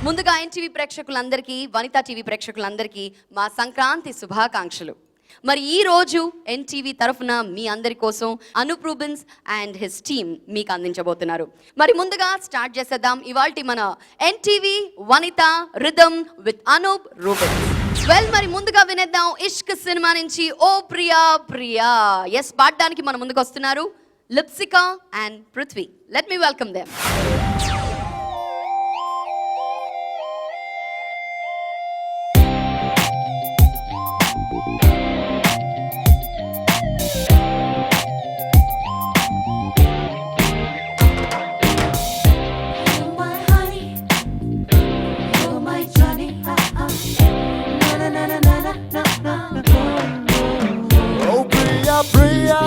ముందుగా ఎన్టీవీ ప్రేక్షకులందరికీ, వనితా టీవీ ప్రేక్షకులందరికీ మా సంక్రాంతి శుభాకాంక్షలు. మరి ఈ రోజు ఎన్టీవీ తరఫున మీ అందరి కోసం Anup Rubens and his team మీకు అందించబోతున్నారు. మరి ముందుగా స్టార్ట్ చేసేద్దాం ఇవాల్టి మన ఎన్టీవీ వనితా రిథమ్ విత్ అనూప్ రూబెన్స్. మరి ముందుగా వినేద్దాం ఇష్క్ సినిమా నుంచి ఓ ప్రియా ప్రియా. ఎస్, పాడడానికి మన ముందుకు వస్తున్నారు Lipsika and Prithvi. Let me welcome them. Priya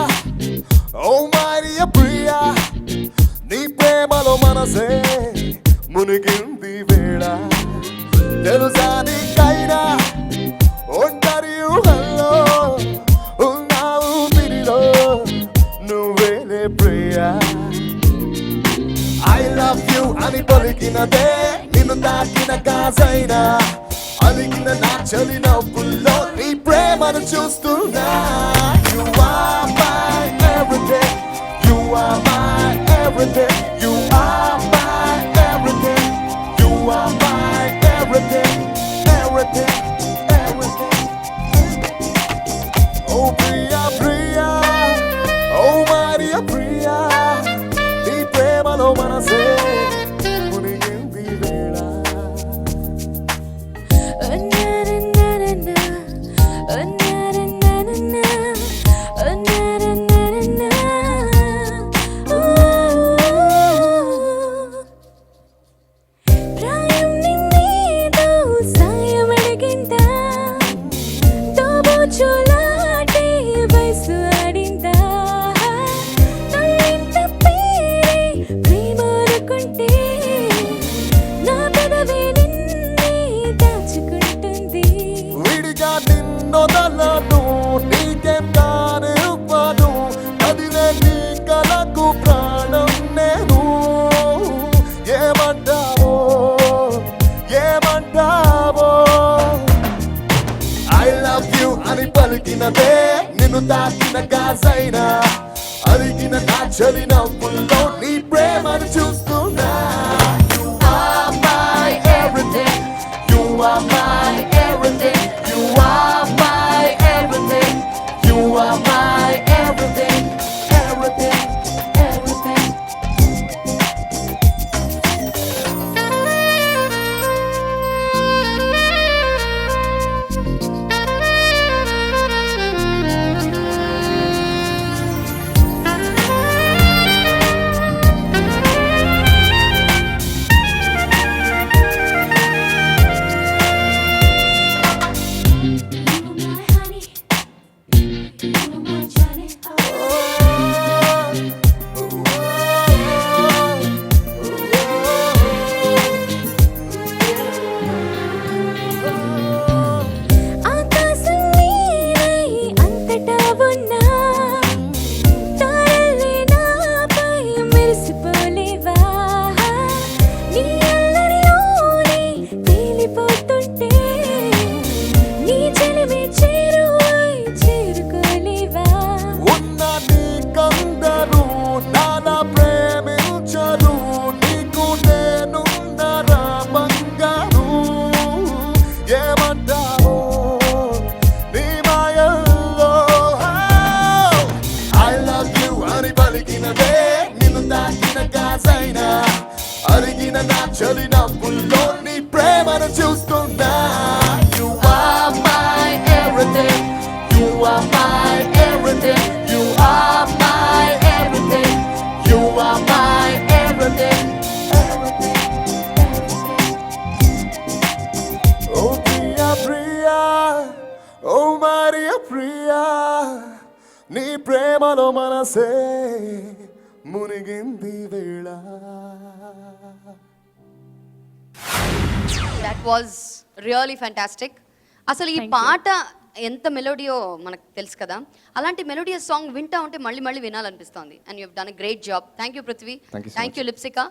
ఓ మారియా ప్రియా, నీ ప్రేమలో మనసే మునిగింది వేళ. తెలుసా నీకైనా ఒంటరి ఊహల్లో ఉన్నావు తిరిలో నువ్వేలే ప్రియా. ఐ లవ్ యూ అని పలికినదే నిన్ను తాకిన కాసైనా, అలిగిన నా చలి నవ్వుల్లో నీ ప్రేమను చూస్తున్నా. You are my everything, you are my everything, you are my everything, you are my everything, everything, everything. Oh Priya Priya, oh Maria Priya, నీ ప్రేమలో మనసే మునిగింది వేళ. నిన్నొదలను నీకేం కాని ఇవ్వను, అదిలే నీ కలకు ప్రాణం నేను. ఏమంటావో ఏమంటావో, ఐ లవ్ యూ అని పలికినదే నిన్ను తాకిన గాజైనా, అలిగిన నా చలి నవ్వుల్లో నీ ప్రేమను చూస్తున్నా. You are my everything, you are my everything, you are my everything, you are my everything, everything, everything. అరిగిన నా చలి నవ్వుల్లో నీ ప్రేమను చూస్తున్నా. You are my everything, you are my everything, you are my everything, you are my everything, everything, everything. Oh Priya Priya, oh Maria Priya, నీ ప్రేమలో మనసే మునిగింది వేళ. That was really fantastic. అసలు ఈ పాట ఎంత మెలోడియో మనకు తెలుసు కదా, అలాంటి మెలోడియస్ సాంగ్ వింటా ఉంటే మళ్ళీ మళ్ళీ వినాలనిపిస్తుంది. And you have done a great job. Thank you Prithvi, thank you Lipsika.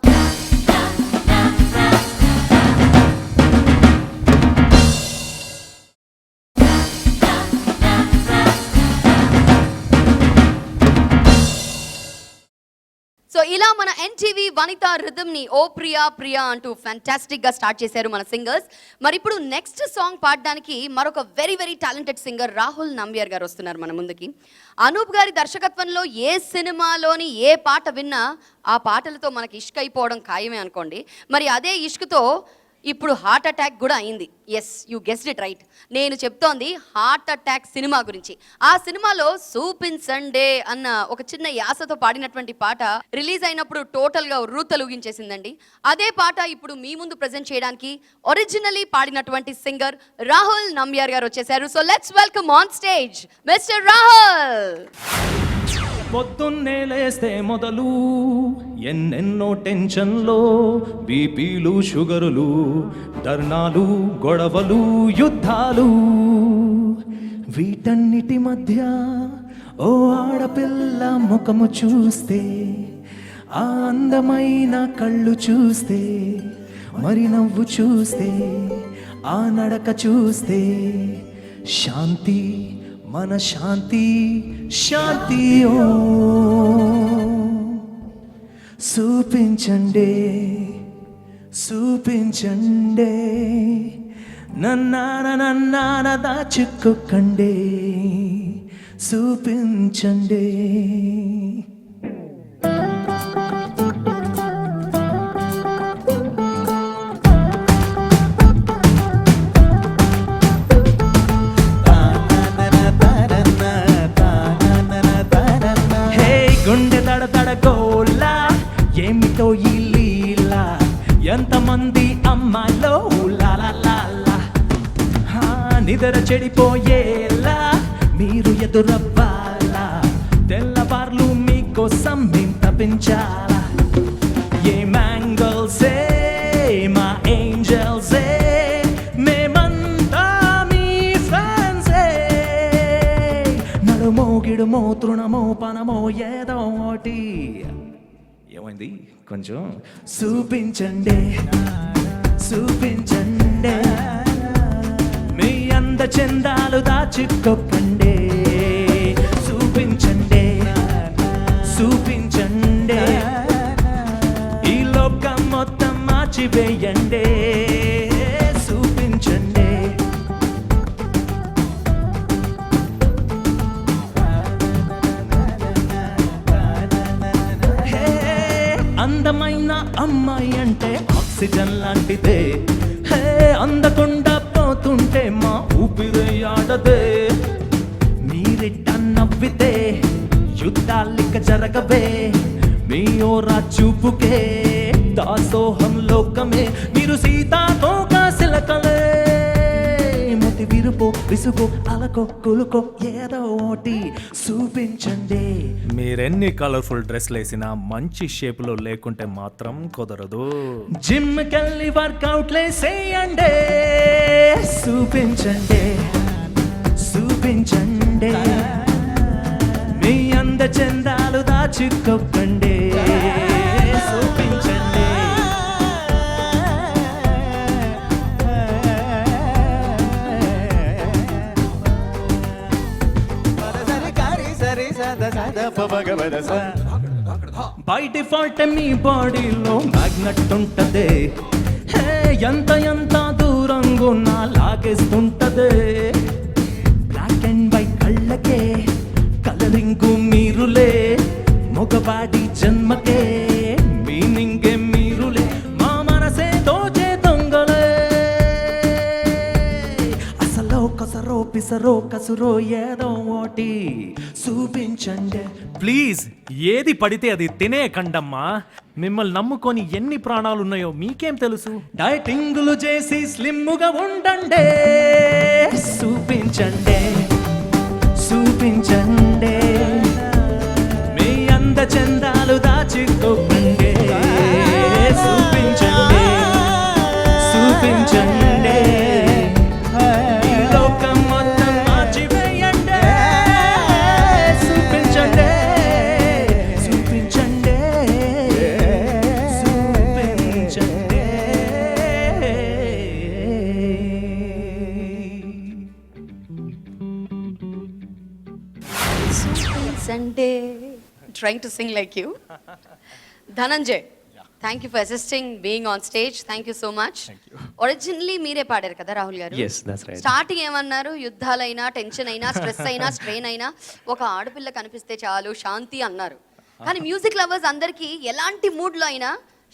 ఇలా మన ఎన్టీవీ వనిత రిథమ్ ని ఓ ప్రియా ప్రియా అంటూ ఫ్యాంటాస్టిక్ గా స్టార్ట్ చేశారు మన సింగర్స్. మరి ఇప్పుడు నెక్స్ట్ సాంగ్ పాడడానికి మరొక very very talented singer Rahul Nambiar గారు వస్తున్నారు మన ముందుకి. అనూప్ గారి దర్శకత్వంలో ఏ సినిమాలోని ఏ పాట విన్నా ఆ పాటలతో మనకి ఇష్క్ అయిపోవడం ఖాయమే అనుకోండి. మరి అదే ఇష్క్తో ఇప్పుడు హార్ట్ అటాక్ కూడా అయింది. Yes, you guessed it right. నేను చెప్తోంది హార్ట్ అటాక్ సినిమా గురించి. ఆ సినిమాలో సూపిన్ సండే అన్న ఒక చిన్న యాసతో పాడినటువంటి పాట రిలీజ్ అయినప్పుడు టోటల్గా ఉర్రూతలూగించేసిందండి. అదే పాట ఇప్పుడు మీ ముందు ప్రజెంట్ చేయడానికి ఒరిజినలీ పాడినటువంటి సింగర్ రాహుల్ నంబియార్ గారు వచ్చేసారు. So let's welcome on stage mister Rahul. పొద్దున్నే లేస్తే మొదలు ఎన్నెన్నో టెన్షన్లో, బీపీలు షుగరులు, ధర్నాలు గొడవలు యుద్ధాలు, వీటన్నిటి మధ్య ఓ ఆడపిల్ల ముఖము చూస్తే, ఆ అందమైన కళ్ళు చూస్తే, మరి నవ్వు చూస్తే, ఆ నడక చూస్తే, శాంతి మన శాంతి శాంతి ఓ చూపించండి చూపించండి, నన్నాన దాచుకోకండి, చూపించండి. గుండె దడదడగోలా ఏమిటో ఈ లీలా, ఎంతమంది అమ్మాయిలో లాలా, నిద్ర చెడిపోయేలా మీరు ఎదురవ్వాలా, తెల్లవార్లు మీకోసం మేము తప్పించాలా. ఏ మ్యాంగల్సే మా ఏంజల్సే, మేమంతా మీ ఫ్యాన్సే, నడుమో గిడుమో తృణమో పనమో ఏదో ఒకటి. ఏమైంది కొంచెం చూపించండి చూపించండి, మీ అంద చందాలు దాచుకోకండి, చూపించండి చూపించండి, ఈ లోకం మొత్తం మార్చివేయండి, చూపించండి. అందమైన అమ్మాయి అంటే ఆక్సిజన్ లాంటిదే, హే అందకుండా పోతుంటే మా ఊపిరి ఆడదే, మీరిట్ట నవ్వితే యుద్ధాలిక జరగవే, మీ ఓరా చూపుకే దాసోహం లోకమే, మీరు సీతాకోక సిలకలే, మతి విరుపో విసుగో అలకో కులుకో ఏదో ఒకటి చూపించండి. మీరెన్ని కలర్ఫుల్ డ్రెస్లు వేసినా మంచి షేప్ లో లేకుంటే మాత్రం కుదరదు. జిమ్ కెళ్ళి వర్కౌట్లే చేయండి, చూపించండి చూపించండి, మీ అంద చందాలు దాచుకోకండి, చూపించండి. బై డిఫాల్ట్ మీ బాడీలో మ్యాగ్నెట్ ఉంటదే, హే ఎంత ఎంత దూరంగా నా లాగేస్తుంటదే, బ్లాక్ అండ్ వైట్ కళ్ళకే కలరింగు మీరులే, మగవాడి జన్మకే మీనింగే మీరులే, మా మనసే దోచే దొంగలే, అసలో కసరో పిసరో కసురో ఏదో ఒకటి చూపించండి. ప్లీజ్ ఏది పడితే అది తినేయకండమ్మా. మిమ్మల్ని నమ్ముకొని ఎన్ని ప్రాణాలున్నాయో మీకేం తెలుసు. డైటింగులు చేసి స్లిమ్ముగా ఉండండి, చూపించండి చూపించండి, మీ అంద చందాలు దాచుకోకండి, చూపించండి చూపించండి, ఈ లోకం మొత్తం మార్చివేయండి, చూపించండి చూపించండి చూపించండి. Sunday. Trying to sing like you. Dhananjay, thank you for assisting being on stage. Thank you so much. Originally మీరే పాడారు కదా రాహుల్ గారు? Yes, that's right. స్టార్టింగ్ ఏమన్నారు? యుద్ధాలైనా, టెన్షన్ అయినా, స్ట్రెస్ అయినా, స్ట్రెయిన్ అయినా ఒక ఆడపిల్ల కనిపిస్తే చాలు శాంతి అన్నారు. కానీ మ్యూజిక్ లవర్స్ అందరికీ ఎలాంటి మూడ్లో అయినా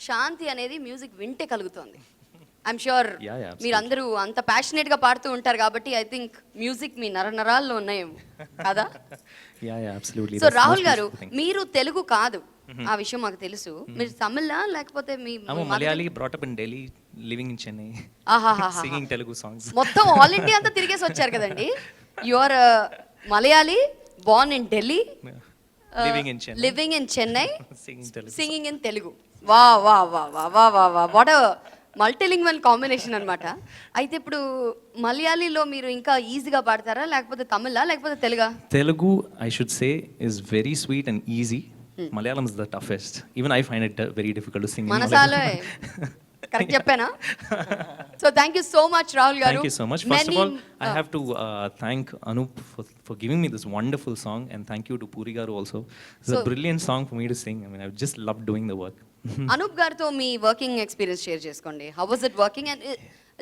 శాంతి అనేది మ్యూజిక్ వింటే కలుగుతుంది. I'm sure Yeah, absolutely. మీరందరూ అంత passionate గా పాడుతూ ఉంటారు కాబట్టి ఐ థింక్ మ్యూజిక్ మీ నరాల్లో ఉన్నాయేమో కదా? Yeah, absolutely. So That's Rahul most గారు, beautiful thing. మీరు తెలుగు కాదు, ఆ విషయం మాకు తెలుసు. మీరు తమిళా లేకపోతే మీ I'm a Malayali, brought up in Delhi, living in Chennai, ఆహాహాహా. singing Telugu songs. మొత్తం ఆల్ ఇండియా అంతా తిరిగేసి వచ్చారు కదండి. You are Malayali, born in Delhi, Living in Chennai. Living in Chennai, Singing Telugu. Singing in Telugu. వా వా వా వా వా వా వా వాట్ మల్టీలింగ్వల్ కాంబినేషన్ అన్నమాట. అయితే ఇప్పుడు మలయాళీలో మీరు ఇంకా ఈజీగా పాడతారా లేకపోతే తమిళా లేకపోతే తెలుగా? Telugu, I should say, is very sweet and easy. Malayalam is the toughest. Even I find it very difficult to sing in మనసాలో Malayalam. కరెక్ట్ చెప్పానా? So thank you so much Rahul garu. Thank you so much. First of all, I have to thank Anup for giving me this wonderful song, and thank you to Puri Garu also. It's a brilliant song for me to sing. I mean, I've just loved doing the work. Anoop గారితో మీ working experience share చేసుకోండి. How was it working? And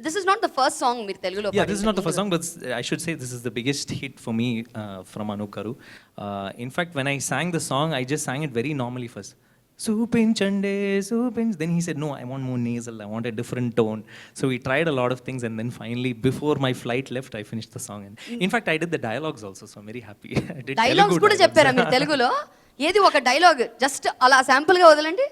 this is not the first song మీరు తెలుగులో Yeah, this is not the first song, but I should say this is the biggest hit for me from Anup Garu. In fact, when I sang the song, I just sang it very normally first. Supinchande, supinch. Then he said, no, I want more nasal. I want a different tone. So we tried a lot of things, and then finally, before my flight left, I finished the song. And in fact, I did the dialogues also, so I'm very happy. I did dialogues Telugu కూడా dialogues. చెప్పారా మీరు తెలుగులో? ఏది ఒక dialogue just అలా sample గా వదలండి.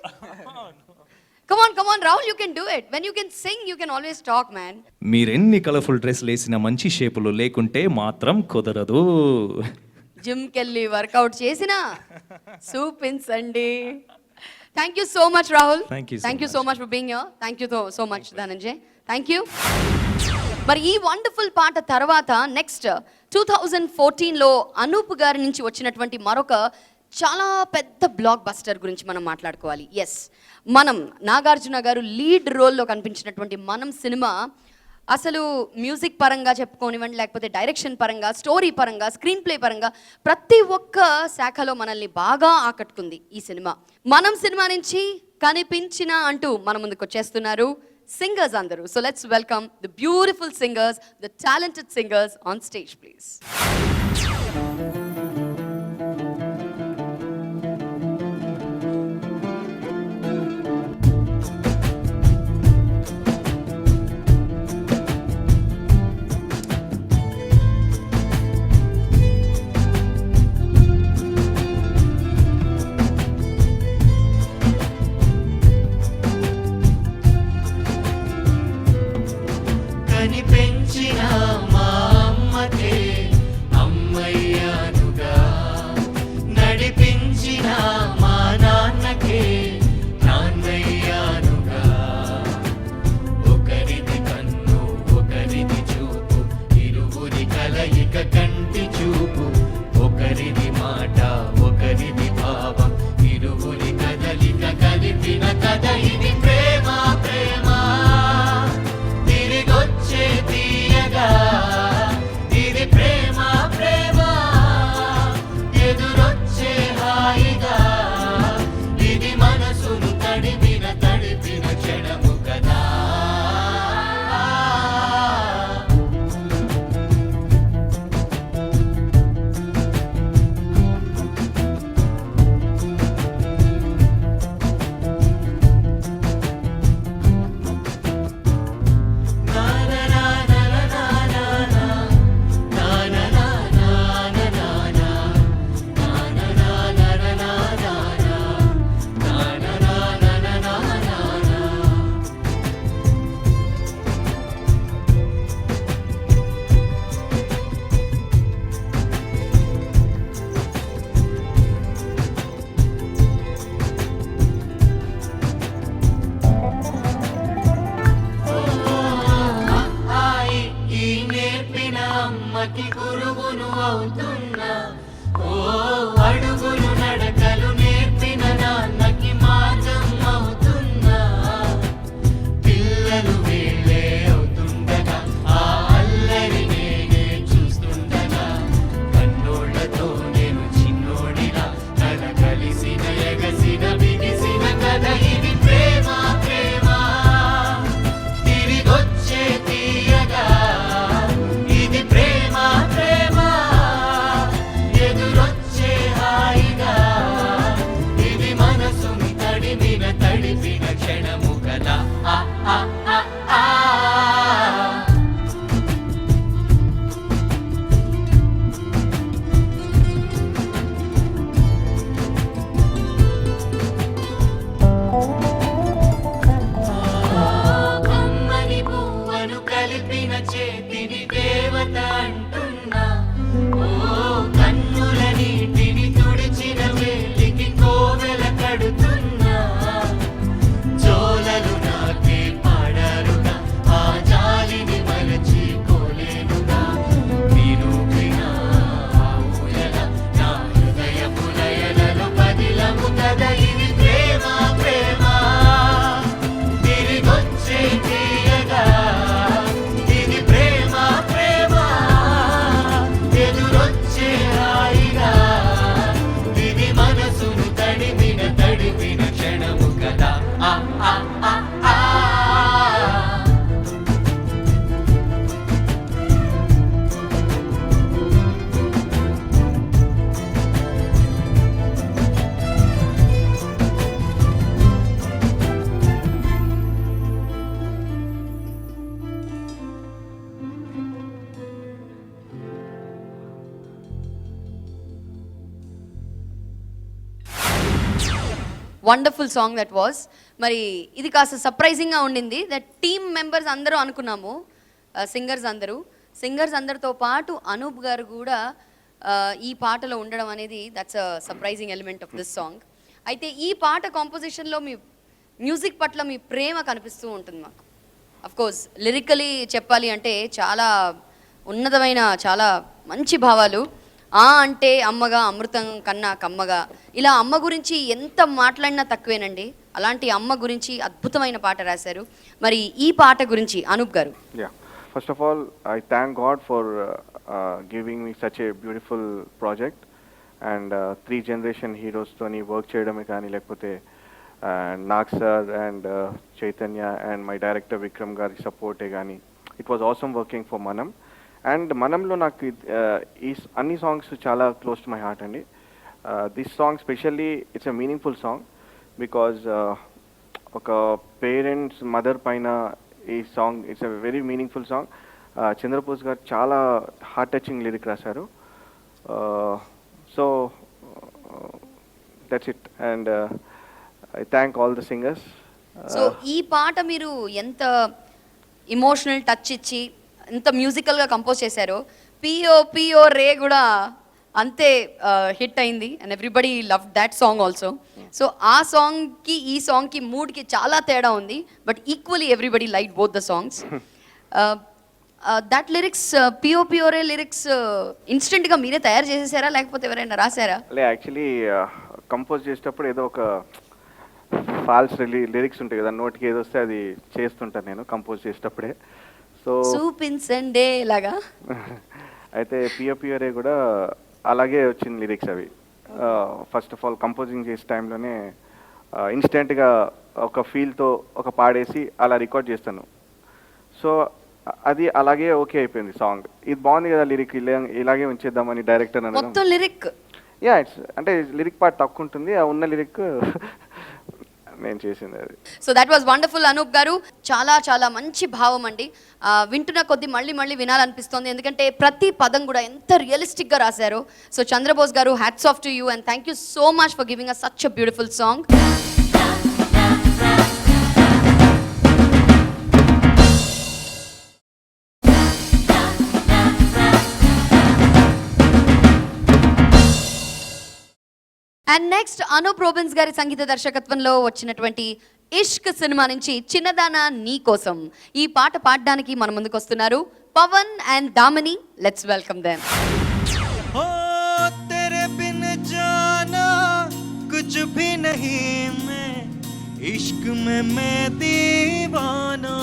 Come on Rahul, you can do it. When you can sing you can always talk man. మీరెన్ని కలర్ఫుల్ డ్రెస్లు వేసిన మంచి షేపులు లేకుంటే మాత్రం కుదరదు. జిమ్ కెళ్ళి వర్కౌట్ చేసిన చూపించండి. Thank you so much Rahul. Thank you so thank you so much for being here. Thank you so much Dhananjay. Thank you. మరి ఈ వండర్ఫుల్ పాట తర్వాత నెక్స్ట్ 2014లో అనూప్ గారి నుంచి వచ్చినటువంటి మరొక చాలా పెద్ద బ్లాక్ బస్టర్ గురించి మనం మాట్లాడుకోవాలి. ఎస్, మనం నాగార్జున గారు లీడ్ రోల్లో కనిపించినటువంటి మనం సినిమా అసలు మ్యూజిక్ పరంగా చెప్పుకోనివ్వండి, లేకపోతే డైరెక్షన్ పరంగా, స్టోరీ పరంగా, స్క్రీన్ ప్లే పరంగా ప్రతి ఒక్క శాఖలో మనల్ని బాగా ఆకట్టుకుంది ఈ సినిమా. మనం సినిమా నుంచి కనిపించిన అంటూ మన ముందుకు వచ్చేస్తున్నారు సింగర్స్ అందరూ. So let's welcome the beautiful singers, the talented singers on stage please. కని పెంచిన మా అమ్మకే అమ్మయ్య క్షణము కదా ఆ ఆ ఆ ఆ. అమ్మని పువ్వను కలిపిన చేతిని దేవత అంటున్నా. ఓ కన్నుల నీటిని తుడిచిన వేలికి కోవెల కడుతున్నా. జోలలు నాకే పాడారుగా ఆ జాలిని మరచిపోలేనుగా. వినుపిన ఆ ఊయల నా హృదయపు లయలలో పదిలము కదా. ఇది ప్రేమ ప్రేమ తిరిగొచ్చే తీయగా. ఇది ప్రేమ ప్రేమ ఎదురొచ్చే హాయిగా. ఇది మనసును తడిమిన క్షణము కదా ఆ ఆ ఆ ఆ. Wonderful song that was. మరి ఇది కాస్త సర్ప్రైజింగ్గా ఉండింది. దట్ టీమ్ మెంబర్స్ అందరూ అనుకున్నాము, సింగర్స్ అందరితో పాటు అనూప్ గారు కూడా ఈ పాటలో ఉండడం అనేది that's a surprising element of this song. అయితే ఈ పాట కాంపోజిషన్లో మీ మ్యూజిక్ పట్ల మీ ప్రేమ కనిపిస్తూ ఉంటుంది మాకు. అఫ్ కోర్స్ లిరికలీ చెప్పాలి అంటే చాలా ఉన్నతమైన, చాలా మంచి భావాలు. ఆ అంటే అమ్మగా, అమృతం కన్నా కమ్మగా, ఇలా అమ్మ గురించి ఎంత మాట్లాడినా తక్కువేనండి. అలాంటి అమ్మ గురించి అద్భుతమైన పాట రాశారు. మరి ఈ పాట గురించి అనూప్ గారు. Yeah. First of all, I thank God for giving me such a beautiful project and 3 generation heroes toni work cheyadame kaani lekapothe Nag sir and Chaitanya and my director Vikram gari support e gaani. It was awesome working for Manam. And మనంలో నాకు ఈ అన్ని songs చాలా close to my heart అండి. This song specially it's a meaningful song because ఒక parents mother పైన ఈ song it's a very meaningful song. Chandrabose garu చాలా హార్ట్ టచింగ్ లిరిక్ రాశారు. So that's it and I thank all the singers. సో ఈ పాట మీరు ఎంత ఇమోషనల్ టచ్ ఇచ్చి ఎంత మ్యూజికల్గా కంపోజ్ చేశారో, పియో రే కూడా అంతే హిట్ అయింది and everybody love that song also. So ఆ సాంగ్కి ఈ సాంగ్కి మూడ్కి చాలా తేడా ఉంది, but equally everybody like both the songs. That lyrics Piyo Re lyrics ఇన్స్టెంట్గా మీరే తయారు చేసేసారా లేకపోతే ఎవరైనా రాశారా? యాక్చువల్లీ కంపోజ్ చేసేటప్పుడు ఏదో ఒక ఫాల్స్ లిరిక్స్ ఉంటాయి కదా, నోటికి ఏదో వస్తే అది చేస్తుంటాను నేను కంపోజ్ చేసేటప్పుడే. సో చూపించండే లాగా అయితే పియరే కూడా అలాగే వచ్చింది లిరిక్స్ అవి. ఫస్ట్ ఆఫ్ ఆల్ కంపోజింగ్ చేసే టైంలోనే ఇన్స్టెంట్గా ఒక ఫీల్తో ఒక పాడేసి అలా రికార్డ్ చేస్తాను. సో అది అలాగే ఓకే అయిపోయింది సాంగ్. ఇది బాగుంది కదా లిరిక్, ఇలాగే ఉంచేద్దామని డైరెక్టర్ మొత్తం లిరిక్ ఇట్స్ అంటే లిరిక్ పార్ట్ తక్కువ ఉంటుంది, ఆ ఉన్న లిరిక్ నేను చేసింది అది. So that was wonderful Anup garu. చాలా చాలా మంచి భావం అండి. వింటున్న కొద్దీ మళ్ళీ మళ్ళీ వినాలనిపిస్తోంది, ఎందుకంటే ప్రతి పదం కూడా ఎంత రియలిస్టిక్గా రాశారో. So Chandrabose garu, hats off to you and thank you so much for giving us such a beautiful song. And next Anup Rubens గారి సంగీత దర్శకత్వంలో వచ్చినటువంటి ఇష్క్ సినిమా నుంచి చిన్నదానా నీ కోసం ఈ పాట పాడడానికి మన ముందుకు వస్తున్నారు Pavan and Damini. Let's welcome them. ओ तेरे बिन जाना कुछ भी नहीं, मैं इश्क में मैं दीवाना.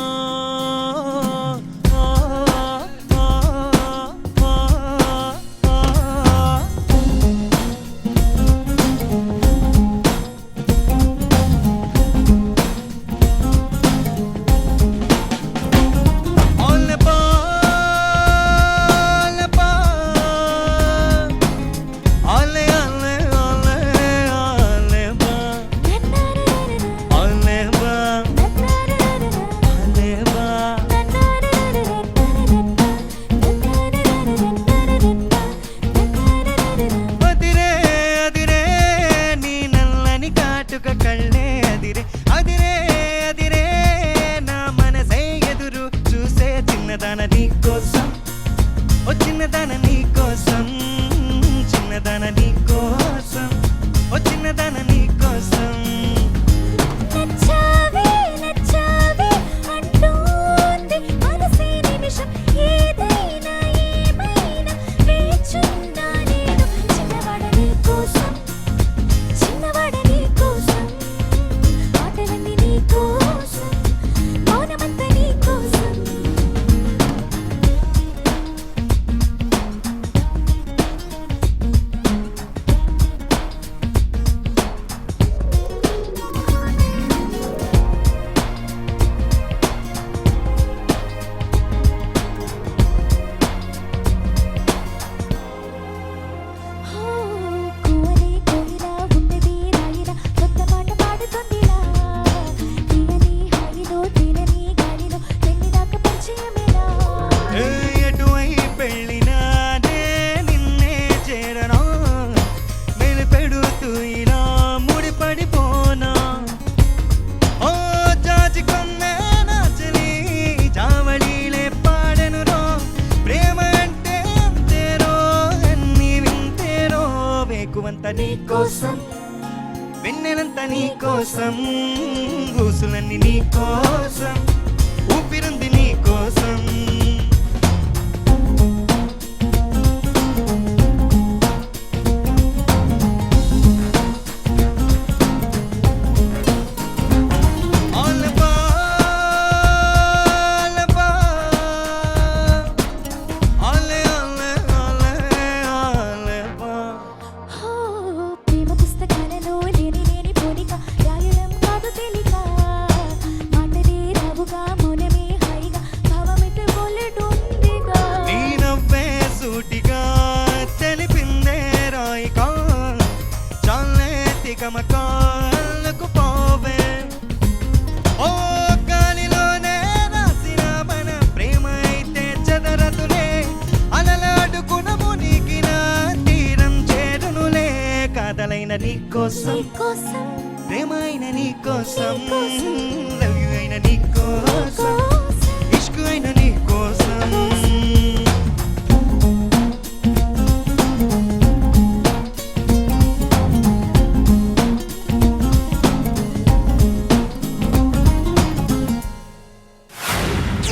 పూలంతా నీ కోసం, వెన్నెలంతా నీ కోసం, ఊసులన్నీ నీ కోసం, ఊపిరుంది నీ కోసం. ప్రేమ పుస్తకాలలో లేని లేని పోలిక రాయడం కాదు తేలిక మాటలే రావుగా మౌనమే హాయిగా భావమైతే బోలెడుందిగా నీ నవ్వే సూటిగా తెలిపిందే రాయికా చాలే తికమకాలకు పోవే ఓ గాలిలోనే రాసిన మన ప్రేమ అయితే చెదరదులే అలలాడుకునము నీకిన తీరం చేరునులే కాదలైన నీ కోసం కోసం ప్రేమైన నీ కోసం లవ్ యు అయిన నీ కోసం ఇష్క్ అయిన నీ కోసం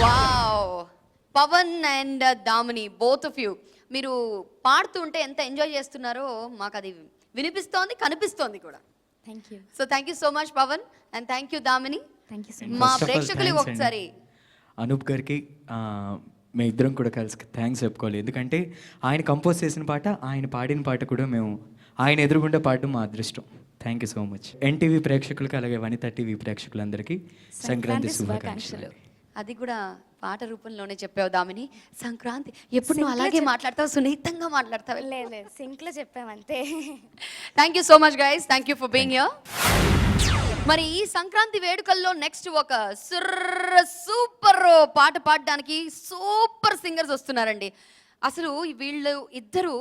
wow Pawan and Damini both of you మీరు పాడుతుంటే ఎంత ఎంజాయ్ చేస్తున్నారో మాకు అది వినిపిస్తోంది కనిపిస్తోంది కూడా. Thank you so thank you so much Pawan and thank you Damini. Thank you so మా First of all, ప్రేక్షకులకి thanks ఒకసారి అనూప్ గారికి మేము ఇద్దరం కూడా కలిసి థ్యాంక్స్ చెప్పుకోవాలి. ఎందుకంటే ఆయన కంపోజ్ చేసిన పాట, ఆయన పాడిన పాట కూడా మేము ఆయన ఎదురుగుండా పాడడం మా అదృష్టం. Thank you so much. NTV ప్రేక్షకులకి అలాగే వనిత టీవీ ప్రేక్షకులందరికీ సంక్రాంతి శుభాకాంక్షలు. అది కూడా పాట రూపంలోనే చెప్పావు దామిని. సంక్రాంతి ఎప్పుడు నువ్వు అలాగే మాట్లాడతావు, సున్నితంగా మాట్లాడతావు. లేదు లేదు సింక్లో చెప్పామంతే. Thank you so much guys, thank you for being here. మరి ఈ సంక్రాంతి వేడుకల్లో నెక్స్ట్ ఒక సూపర్ పాట పాడడానికి సూపర్ సింగర్స్ వస్తున్నారండి. అసలు వీళ్ళు ఇద్దరు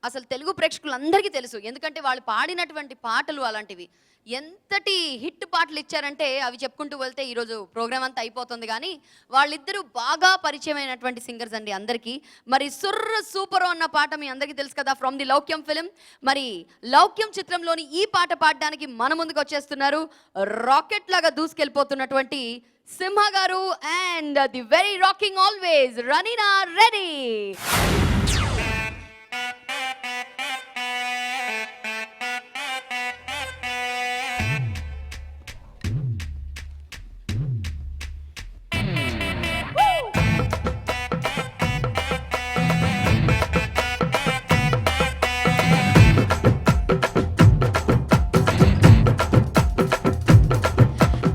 అసలు తెలుగు ప్రేక్షకులందరికీ తెలుసు, ఎందుకంటే వాళ్ళు పాడినటువంటి పాటలు అలాంటివి. ఎంతటి హిట్ పాటలు ఇచ్చారంటే అవి చెప్పుకుంటూ వెళ్తే ఈరోజు ప్రోగ్రామ్ అంతా అయిపోతుంది. కానీ వాళ్ళిద్దరూ బాగా పరిచయమైనటువంటి సింగర్స్ అండి అందరికీ. మరి సూపర్ అన్న పాట మీ అందరికీ తెలుసు కదా, ఫ్రమ్ ది లౌక్యం ఫిలిం. మరి లౌక్యం చిత్రంలోని ఈ పాట పాడడానికి మన ముందుకు వచ్చేస్తున్నారు రాకెట్ లాగా దూసుకెళ్ళిపోతున్నటువంటి Simha garu and the very rocking always Ranina ready.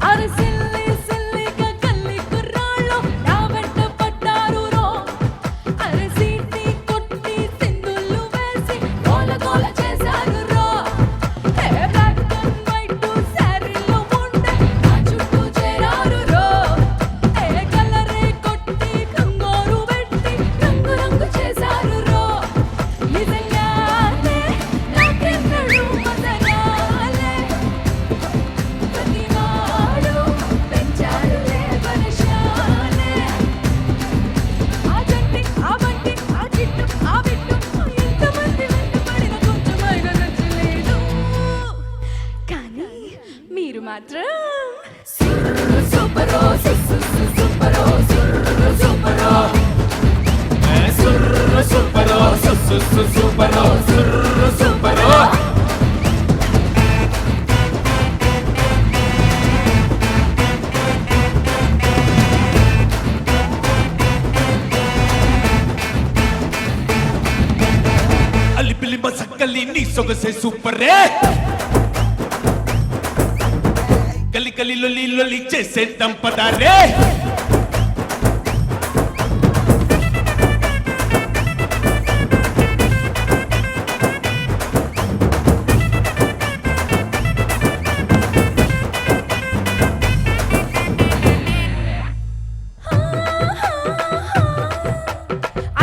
అరే సిల్లి సిల్లిగా కల్లి కుర్రాళ్ళు నా వెంట పడ్డారు రో. అరే సీటీ కొట్టి సిందులు వేసి గోల గోల చేశారు రో. ఏ బ్లాక్ అండ్ వైట్ శారీలో ఉండే నా చుట్టూ చేరారు రో. ఏ కలరే కొట్టి కంగోరు పెట్టి రంగు రంగు చేశారు రో. నిజంగానే నాకెన్నడూ మజగాలే ప్రతివాడు పెంచారులే వర్షాలే. ఆ జంటి ఆ బంటి ఆ చిట్టు ఆ బిట్టు ఎంతమంది వెంటపడిన కొంచెమైనా నచ్చలేదు. కానీ మీరు మాత్రం సూపరో సూపరో సూపరో సూపరో. అలిపిలి మసక్కలి నీ సొగసే సూపరే, కలి కలి లొలి లొలి చేసే దంపదారే.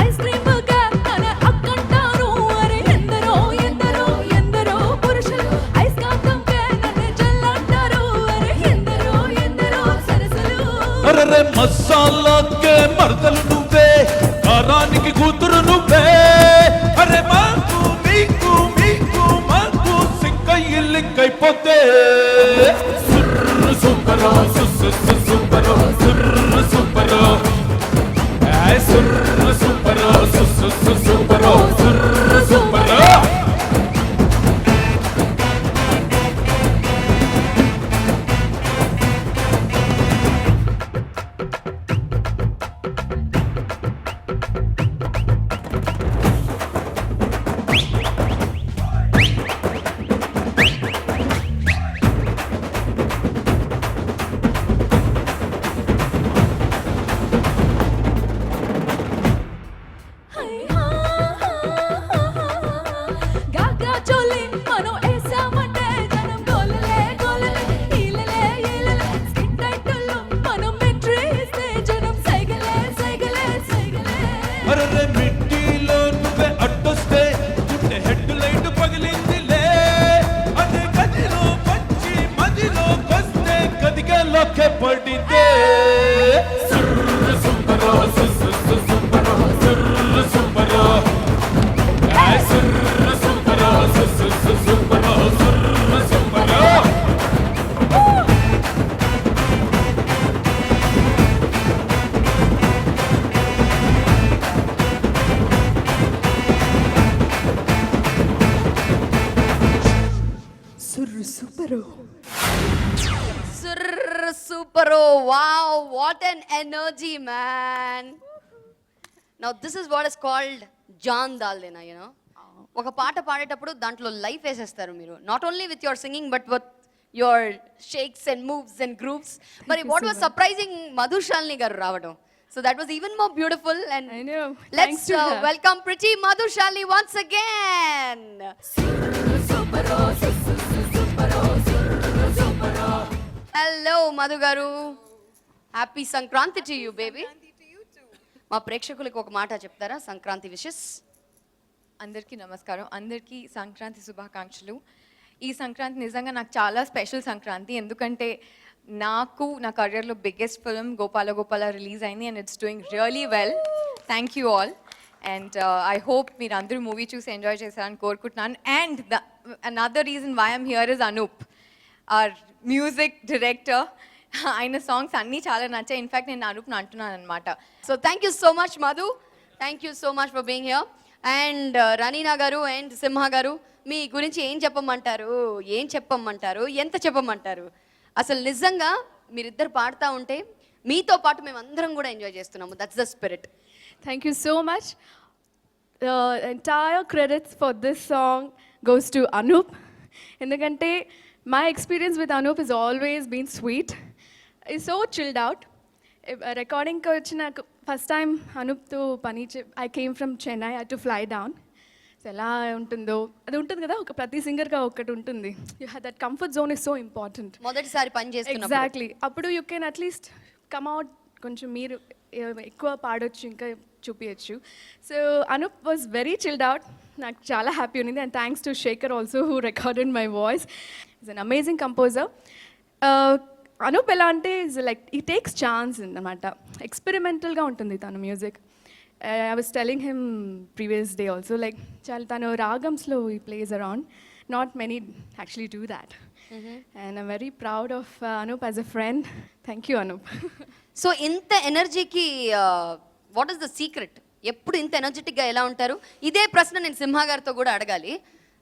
ఐస్ క్రీమ్గా తన అక్కంటారు. అరే ఎందరో ఎందరో ఎందరో పురుషులు ఐస్ కాంతంగా నన్ను జల్లంటారు. అరే ఎందరో ఎందరో సరసలు. అరే మసాలాకే మరదలు నువ్వే, కారానికి కూతురు నువ్వే. అరే మాకు మీకు మీకు మాకు లింక్ అయిపోతే సుర్రు సూపరో సూపరో సుర్రు సూపరో సుర్రు సూపరో సూపరో సుర్రు సూపరో గాగా చోలి మనం వేసామంటే జనం గోలలే గోలలే ఈలలే ఈలలే స్కిన్ టైటిల్ మనం ఎంట్రీ ఇస్తే జనం సైగలే సైగలే సైగలే అరే మిట్టిలో నువ్వే అడ్డొస్తే గుండె హెడ్ లైట్ పగిలిందిలే అదే గదిలో పచ్చి మదిలో కొస్తే గదిగలోకే పడితే సుర్రు సూపరో సూపరో సుర్రు సూపరో సుర్రు సూపరో సూపరో సుర్రు సూపరో సుర్ర సూపరో wow what an energy man now this is what is called జాన్ దాల్దేనా యూనో ఒక పాట పాడేటప్పుడు దాంట్లో లైఫ్ వేసేస్తారు మీరు not only with your singing but with your shakes and moves and groups మరి what was surprising Madhushalini garu రావడం so that was even more beautiful and I know. Let's Thanks to her. Welcome pretty Madhushalini once again hello Madhu garu happy Sankranti to you baby మా ప్రేక్షకులకు ఒక మాట చెప్తారా Sankranti wishes అందరికీ నమస్కారం అందరికీ సంక్రాంతి శుభాకాంక్షలు ఈ సంక్రాంతి నిజంగా నాకు చాలా స్పెషల్ సంక్రాంతి ఎందుకంటే నాకు నా కెరియర్లో biggest film Gopala Gopala release అయింది and it's doing really well thank you all and I hope మీరు అందరూ మూవీ చూసి ఎంజాయ్ చేశారని కోరుకుంటున్నాను and the another reason why I'm here is Anoop our music director ఆయన సాంగ్స్ అన్నీ చాలా నచ్చాయి ఇన్ఫ్యాక్ట్ నేను అనూప్ని అంటున్నాను అనమాట so thank you so much Madhu thank you so much for being here and Ranina garu and సింహ గారు మీ గురించి ఏం చెప్పమంటారు ఎంత చెప్పమంటారు అసలు నిజంగా మీరిద్దరు పాడుతూ ఉంటే మీతో పాటు మేము అందరం కూడా ఎంజాయ్ చేస్తున్నాము that's the spirit Thank you so much. The entire credits for this song goes to Anup. ఎందుకంటే my experience with Anup has always been sweet. It's so chilled out. రికార్డింగ్కి వచ్చిన ఫస్ట్ టైం అనూప్తో I came from Chennai, I had to fly down. So ఎలా ఉంటుందో అది ఉంటుంది కదా ఒక ప్రతి సింగర్గా ఒకటి ఉంటుంది that comfort zone is so important మొదటిసారి పని చేస్తున్నప్పుడు ఎగ్జాక్ట్లీ అప్పుడు you can at least come out కొంచెం మీరు ఎక్కువ పాడొచ్చు ఇంకా చూపించచ్చు so Anoop was very chilled out నాకు చాలా హ్యాపీ ఉంది and thanks to Shekhar also who recorded my voice is an amazing composer Anoop ఎలా అంటే is like he takes chance అనమాట ఎక్స్పెరిమెంటల్గా ఉంటుంది తన music I was telling him previous day also, like, tanu ragamslo he plays around. Not many actually do that. And I'm very proud of Anup as a friend. Thank you, Anup. So ఇంత ఎనర్జీకి what is the secret ఎప్పుడు ఇంత ఎనర్జెటిక్గా ఎలా ఉంటారు ఇదే ప్రశ్న నేను సింహ గారితో కూడా అడగాలి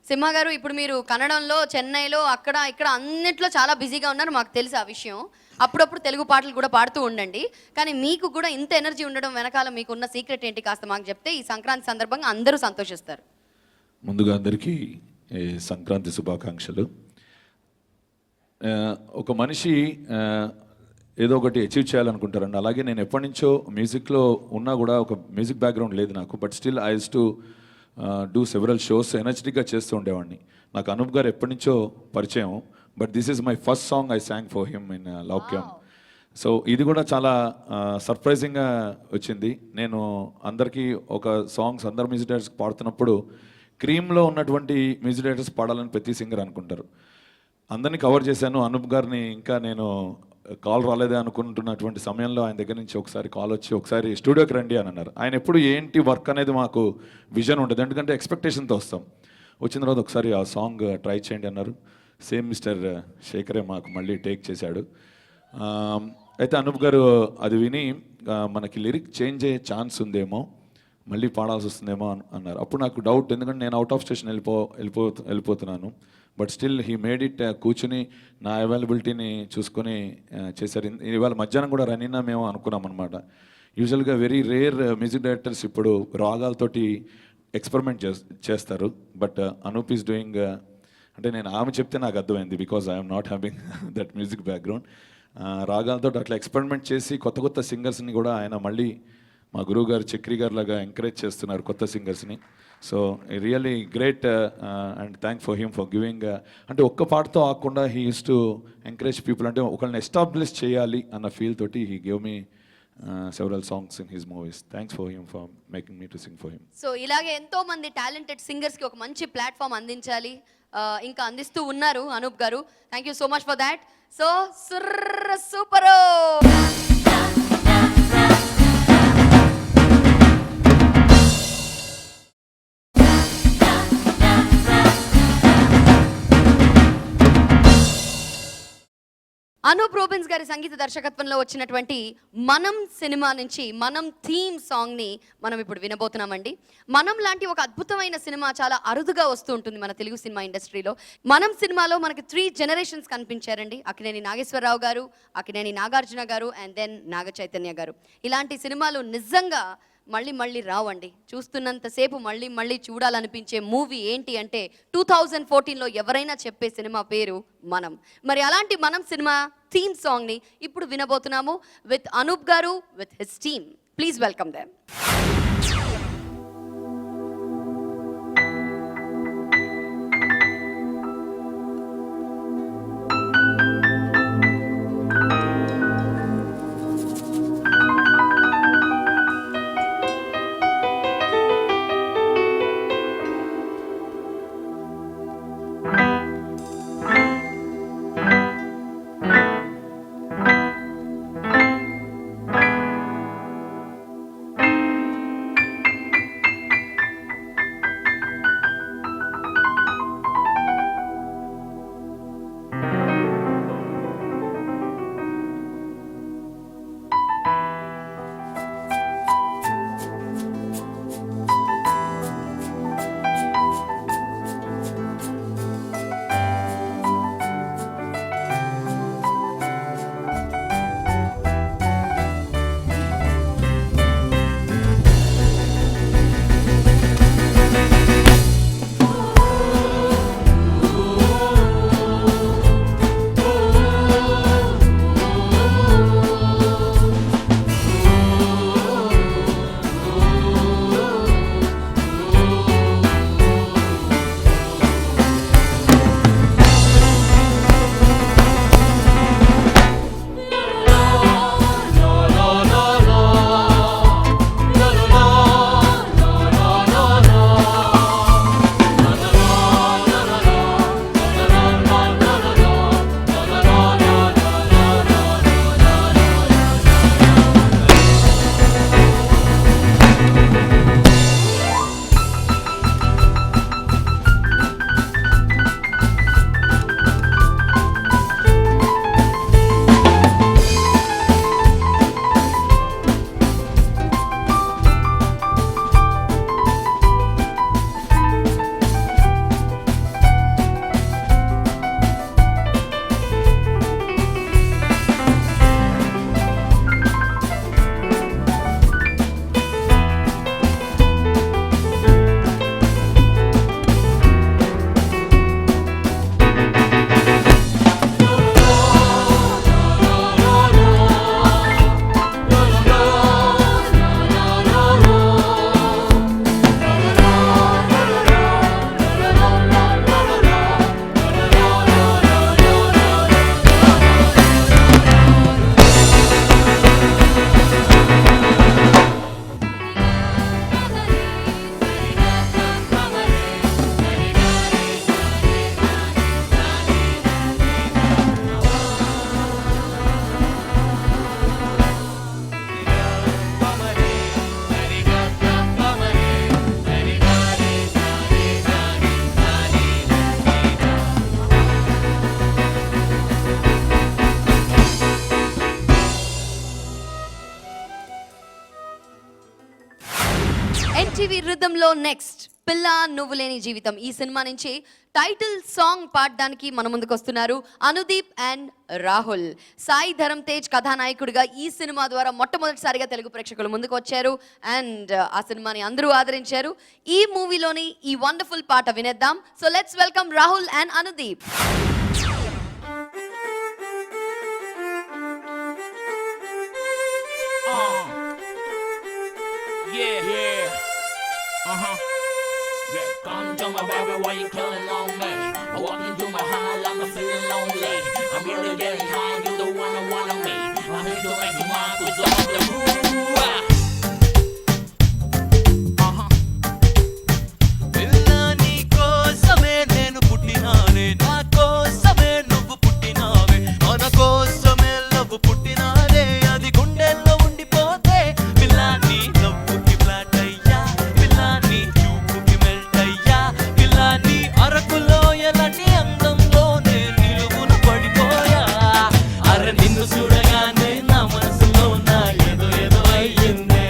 సింహ గారు ఇప్పుడు మీరు కన్నడంలో చెన్నైలో అక్కడ ఇక్కడ అన్నిట్లో చాలా బిజీగా ఉన్నారు మాకు తెలుసు ఆ విషయం అప్పుడప్పుడు తెలుగు పాటలు కూడా పాడుతూ ఉండండి కానీ మీకు కూడా ఇంత ఎనర్జీ ఉండడం వెనకాల మీకున్న సీక్రెట్ ఏంటి కాస్త మాకు చెప్తే ఈ సంక్రాంతి సందర్భంగా అందరూ సంతోషిస్తారు ముందుగా అందరికీ సంక్రాంతి శుభాకాంక్షలు ఒక మనిషి ఏదో ఒకటి అచీవ్ చేయాలనుకుంటారండి అలాగే నేను ఎప్పటి నుంచో మ్యూజిక్లో ఉన్నా కూడా ఒక మ్యూజిక్ బ్యాక్గ్రౌండ్ లేదు నాకు but still I use to do several shows ఎనర్జెటిక్గా చేస్తూ ఉండేవాడిని నాకు అనూప్ గారు ఎప్పటి నుంచో పరిచయం but this is my first song I sang for him in Loukyam so ఇది కూడా చాలా సర్ప్రైజింగ్గా వచ్చింది నేను అందరికీ ఒక సాంగ్స్ అందరు మ్యూజిక్ డైరెక్టర్స్ పాడుతున్నప్పుడు క్రీమ్లో ఉన్నటువంటి మ్యూజిక్ డైరెక్టర్స్ పాడాలని ప్రతి సింగర్ అనుకుంటారు అందరినీ కవర్ చేశాను అనూప్ గారిని ఇంకా నేను కాల్ రాలేదే అనుకుంటున్నటువంటి సమయంలో ఆయన దగ్గర నుంచి ఒకసారి కాల్ వచ్చి ఒకసారి స్టూడియోకి రండి అని అన్నారు ఆయన ఎప్పుడు ఏంటి వర్క్ అనేది మాకు విజన్ ఉంటుంది ఎందుకంటే ఎక్స్పెక్టేషన్తో వస్తాం వచ్చిన తర్వాత ఒకసారి ఆ సాంగ్ ట్రై చేయండి అన్నారు సేమ్ మిస్టర్ శేఖరే మాకు మళ్ళీ టేక్ చేశాడు. అయితే అనూప్ గారు అది విని మనకి లిరిక్ చేంజ్ అయ్యే ఛాన్స్ ఉందేమో, మళ్ళీ పాడాల్సి వస్తుందేమో అన్నారు. అప్పుడు నాకు డౌట్, ఎందుకంటే నేను అవుట్ ఆఫ్ స్టేషన్ వెళ్ళిపోతున్నాను. But still he made it. కూర్చుని నా అవైలబిలిటీని చూసుకొని చేశారు. ఇవాళ మధ్యాహ్నం కూడా రన్ అయినా మేము అనుకున్నాం అనమాట. యూజువల్గా వెరీ రేర్ మ్యూజిక్ డైరెక్టర్స్ ఇప్పుడు రాగాలతోటి ఎక్స్పెరిమెంట్ చేస్తారు. బట్ అనూప్ ఈస్ డూయింగ్, అంటే నేను ఆమె చెప్తే నాకు అర్థమైంది, because I'm not having that music background. రాగాలతో అట్లా ఎక్స్పెరిమెంట్ చేసి కొత్త కొత్త సింగర్స్ని కూడా ఆయన మళ్ళీ మా గురువు గారు చక్రి గారు లాగా ఎంకరేజ్ చేస్తున్నారు కొత్త సింగర్స్ని. So really great and thank for him for giving. అంటే ఒక్క పాటతో ఆకుండా he uses to encourage people, అంటే ఒకళ్ళని ఎస్టాబ్లిష్ చేయాలి అన్న ఫీల్ తోటి he give me several songs in his movies. Thanks for him for making me to sing for him. So ఇలాగే ఎంతో మంది టాలెంటెడ్ సింగర్స్కి ఒక మంచి ప్లాట్ఫామ్ అందించాలి, ఇంకా అందిస్తూ ఉన్నారు Anup garu. Thank you so much for that. So super. Anup Rubens గారి సంగీత దర్శకత్వంలో వచ్చినటువంటి మనం సినిమా నుంచి మనం థీమ్ సాంగ్ని మనం ఇప్పుడు వినబోతున్నామండి. మనం లాంటి ఒక అద్భుతమైన సినిమా చాలా అరుదుగా వస్తూ ఉంటుంది మన తెలుగు సినిమా ఇండస్ట్రీలో. మనం సినిమాలో మనకి 3 generations కనిపించారండి. అక్కినేని నాగేశ్వరరావు గారు, అక్కినేని నాగార్జున గారు, అండ్ దెన్ నాగ చైతన్య గారు. ఇలాంటి సినిమాలు నిజంగా మళ్ళీ మళ్ళీ రావండి. చూస్తున్నంతసేపు మళ్ళీ మళ్ళీ చూడాలనిపించే మూవీ ఏంటి అంటే 2014లో ఎవరైనా చెప్పే సినిమా పేరు మనం. మరి అలాంటి మనం సినిమా థీమ్ సాంగ్ని ఇప్పుడు వినబోతున్నాము విత్ అనూప్ గారు, with his team. Please welcome them. NTV రిథంలో నెక్స్ట్ పిల్ల నువ్వు లేని జీవితం ఈ సినిమా నుంచి టైటిల్ సాంగ్ పాడడానికి మన ముందుకు వస్తున్నారు అనుదీప్ అండ్ రాహుల్. సాయి ధరమ్ తేజ్ కథానాయకుడిగా ఈ సినిమా ద్వారా మొట్టమొదటిసారిగా తెలుగు ప్రేక్షకుల ముందుకు వచ్చారు అండ్ ఆ సినిమాని అందరూ ఆదరించారు. ఈ మూవీలోని ఈ వండర్ఫుల్ పాట వినేద్దాం. So let's welcome Rahul and Anudeep. Yeah, come to my baby, why you calling on me? I walk into my hall, I'm feeling lonely. I'm really getting high, you're the one I wanna meet. I'm here to make you mine, cause I'm the groove. పిల్ల నీ కోసమే నేను పుట్టినానే, నా కోసమే నువ్వు పుట్టినావే, మన కోసమే love పుట్టినాదే, అది గుండెల్లో ఉండిపోతే పిల్ల నీ నవ్వుకి ఫ్లాట్ అయ్యా, పిల్ల నీ చూపుకి మెల్ట్ అయ్యా, పిల్ల నీ అరకులో ఎలాంటి అందంలోనే నిలువున పడిపోయా. అరే నిన్ను చూడగానే నా మనసులో నా ఏదో ఏదో అయ్యిందే,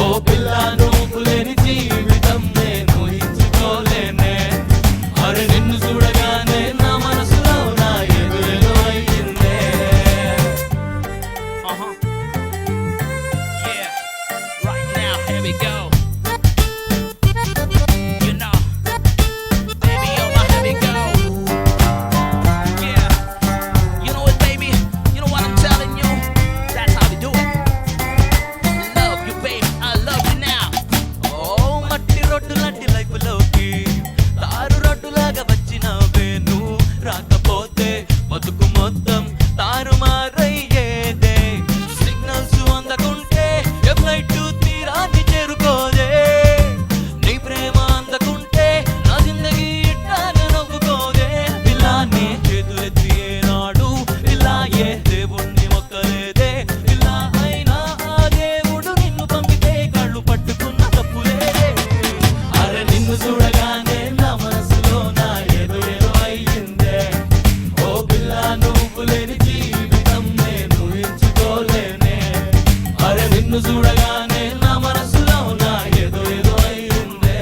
ఓ పిల్ల నువ్వు లేని జీవితం నేను ఊహించుకోలేనే. అరే నిన్ను చూడగానే నా మనసులో నా ఏదో ఏదో అయ్యిందే. Yeah, right now, here we go. You know, baby, here we go. Yeah, you know what, baby? You know what I'm telling you? That's how we do it. Love you, baby, I love you now. ఓ మట్టి road లాంటి లైఫ్లోకి తారు రోడ్డులాగా వచ్చినావే, నువ్వు రాకపోతే బతుకు మొత్తం తారుమారయ్యేదే. Signals అందకుంటే ఏ flight తీరాన్ని చేరుకోదే, నీ ప్రేమ అందకుంటే నా జిందగీ ఇట్టానే నవ్వుకోదే. ఇలా నీ చేతులెత్తి ఏనాడు ఇలా ఏ దేవుణ్ణి మొక్కలేదే, ఇలా అయినా ఆ దేవుడు నిన్ను పంపితే కళ్ళు పట్టుకున్న తప్పులేదే. అరే నిన్ను చూడగానే నా మనసులో నా ఏదో ఏదో అయ్యిందే, ఓ పిల్ల నువ్వు లేని జీవితం నేను ఊహించుకోలేనే. అరే నిన్ను చూడగానే నా మనసులో నా ఏదో ఏదో అయ్యిందే.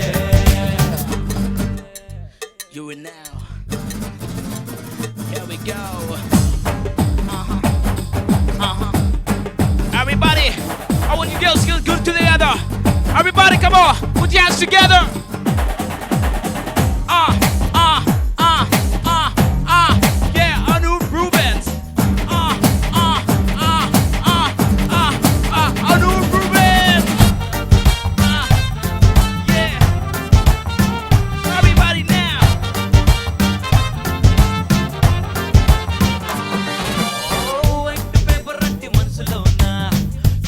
You and now. Here we go. Everybody, I want you girls to get good together. Everybody, come on, put your hands together. Yeah, Anup Rubens. Anup Rubens. Yeah. Everybody now. Oh white paper అంటే మనసులోన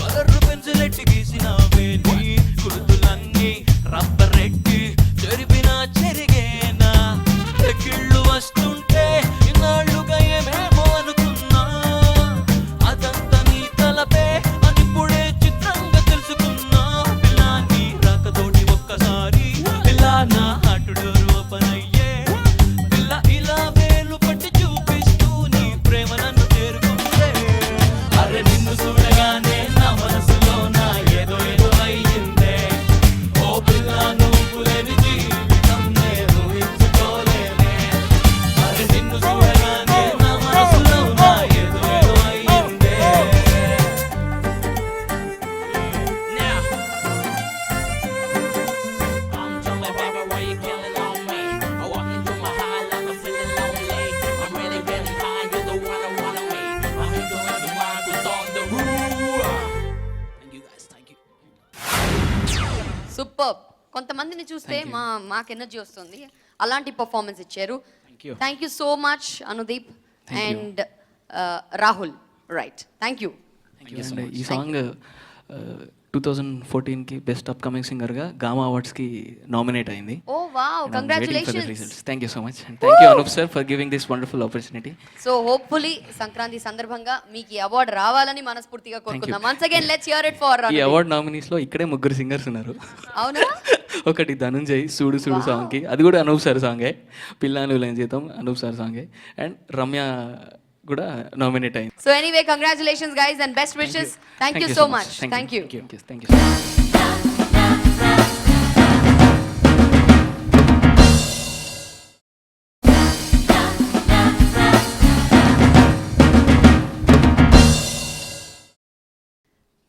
colour pencil ఎట్టి గీసినావే, నీ గుర్తులన్నీ rubber ఎట్టి చెరిపినా చెరిగేనా. ఎక్కిళ్ళు వస్తుంటే ఇన్నాళ్ళుగా ఏమేమో అనుకున్నా, అదంతా నీ తలపే అని ఇప్పుడే చిత్రంగా తెలుసుకున్నా. పిల్ల నీ రాకతోటి ఒక్కసారి పిల్ల నా హార్ట్ డోర్ ఓపెన్ అయ్యే, పిల్ల ఇలా వేలు పట్టి చూపిస్తూ నీ ప్రేమ నన్ను చేరుకుందే. అరే నిన్ను చూడగానే నా మనసులో నా ఏదో ఏదో అయ్యిందే, ఓ పిల్ల నువ్వు లేని జీవితం నేను ఊహించుకోలేనే. అరే నిన్ను చూడగానే నా మనసులో నా ఏదో ఏదో అయ్యిందే. Now, I'm telling baby, why you killing on me? I walk into my hall, I'm feeling lonely. I'm really getting high, you're the one I wanna meet. I'm here to make you mine, cause I'm the groove. Thank you guys, thank you. Super. కొంతమందిని చూస్తే మాకు energy వస్తుంది, అలాంటి performance ఇచ్చారు. Thank you so much Anudeep and Rahul. Right, thank you. And ఈ song 2014కి best upcoming సింగర్గా గామా అవార్డ్స్కి నామినేట్ అయింది. Oh wow, congratulations. Thank you so much and thank you Anup sir for giving this wonderful opportunity. So hopefully Sankranti సందర్భంగా మీకు ఈ award రావాలని మనస్ఫూర్తిగా కోరుకుందాం. Once again let's hear it for ఈ అవార్డ్ నామినీస్లో ఇక్కడే ముగ్గురు సింగర్స్ ఉన్నారు. అవునా? ఒకటి ధనుంజయ్ సూడు సూడు సాంగ్కి, అది కూడా అనూప్ సార్ సాంగే. పిల్లాను లేని జీతం అనూప్ సార్ సాంగే. అండ్ రమ్య కూడా నామినేట్ అయింది. So anyway congratulations guys and best wishes. Thank you so much. Thank you. Thank you.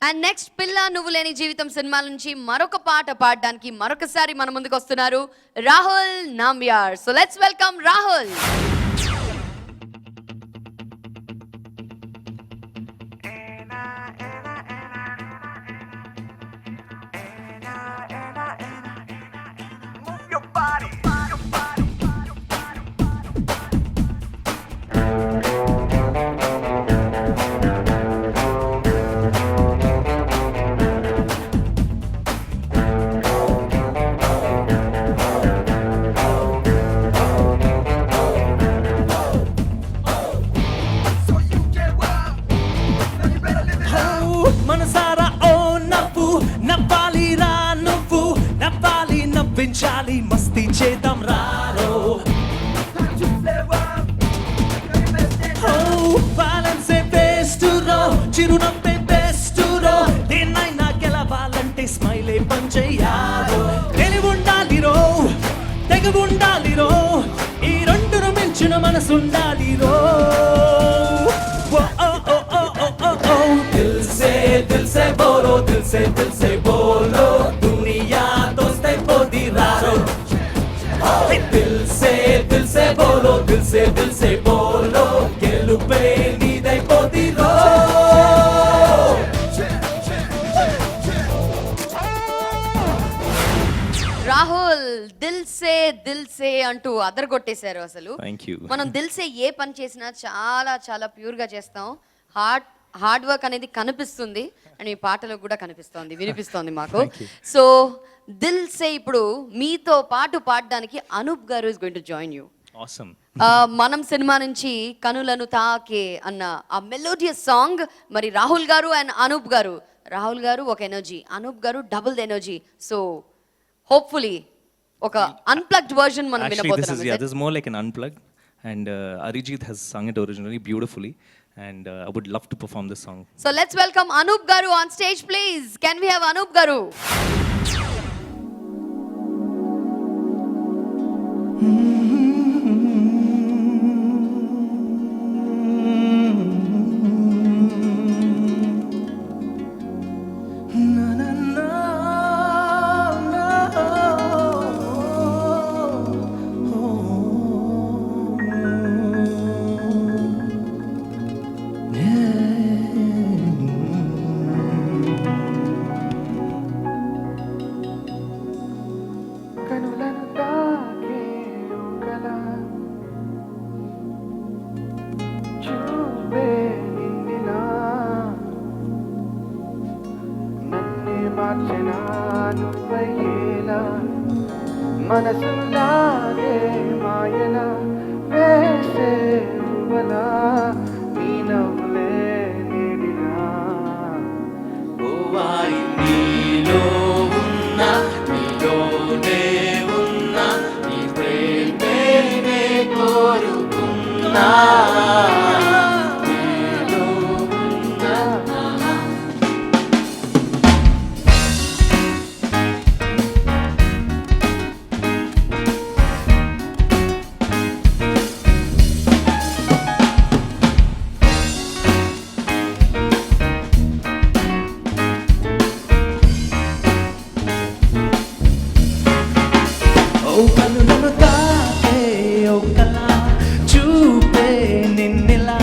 And next పిల్ల నువ్వు లేని జీవితం సినిమా నుంచి మరొక పాట పాడడానికి మరొకసారి మన ముందుకు వస్తున్నారు Rahul Nambiar. So let's welcome Rahul. మనసారా ఓ నవ్వు నవ్వాలిరా నువ్వు నవ్వాలి నవ్వించాలి మస్తీ చేద్దాం రారో బ్యాలెన్సే బెస్ట్ రో చిరునవ్వే బెస్ట్ రో దేన్నైనా గెలవాలంటే స్మైలే పనిచేయాలో తెలివుండాలి రో తెగుండాలి రో ఈ రెండును మించిన మనసుండాలి రో दिल से बोलो दुनिया दोस्त पोदी रारो दिल से बोलो गेलुपे नीदై पोदी रो రాహుల్ దిల్ సే అంటూ అదరగొట్టేశారు అసలు. Thank you. మనం దిల్ సే ఏ పని చేసినా చాలా చాలా ప్యూర్ గా చేస్తాం. హార్డ్ వర్క్ అనేది కనిపిస్తుంది అండ్ మీ పాటలో కూడా కనిపిస్తోంది, వినిపిస్తోంది మాకు. సో దిల్ సే ఇప్పుడు మీతో పాటు పాడడానికి అనూప్ గారు is going to join you. Awesome. మనం సినిమా నుంచి కనులను తాకే అన్న ఆ మెలోడియస్ సాంగ్ మరి రాహుల్ గారు అండ్ అనూప్ గారు, రాహుల్ గారు ఒక ఎనర్జీ, అనూప్ గారు double the energy. So hopefully ఒక అన్ప్లగ్డ్ వర్షన్ మనం Actually, this వినబోతున్నాం. is more like an unplugged, and Arijit has sung it originally beautifully, and I would love to perform this song. So let's welcome Anoop Garu on stage, please. Can we have Anoop Garu? మనసులాగే మాయల వేసే ఉవలా నీ నవ్వులే నీడిలా ఓవారి నీలో ఉన్న నీలోనే ఉన్న నీ ప్రేమే కోరుకున్నా నీలో ఉన్న కనులను తాకే ఓ కళ చూపే నిన్నెలా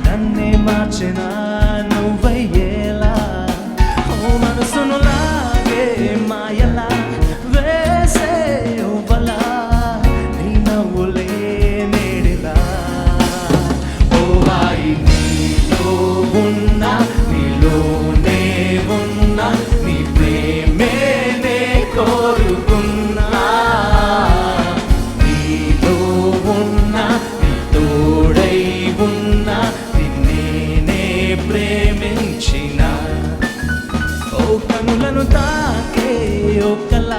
నన్నే మార్చిన నువ్వయ్యేలా ఓ మనసును లాగే మాయలా వేసే ఉవ్వలా నీ నవ్వులే నేడిలా ఓ వాయి నీలో ఉన్న నీలోనే ఉన్న నీ ప్రేమే నే కోరుకున్నా ప్రేమించిన ఓ కనులను తాకే ఓ కళ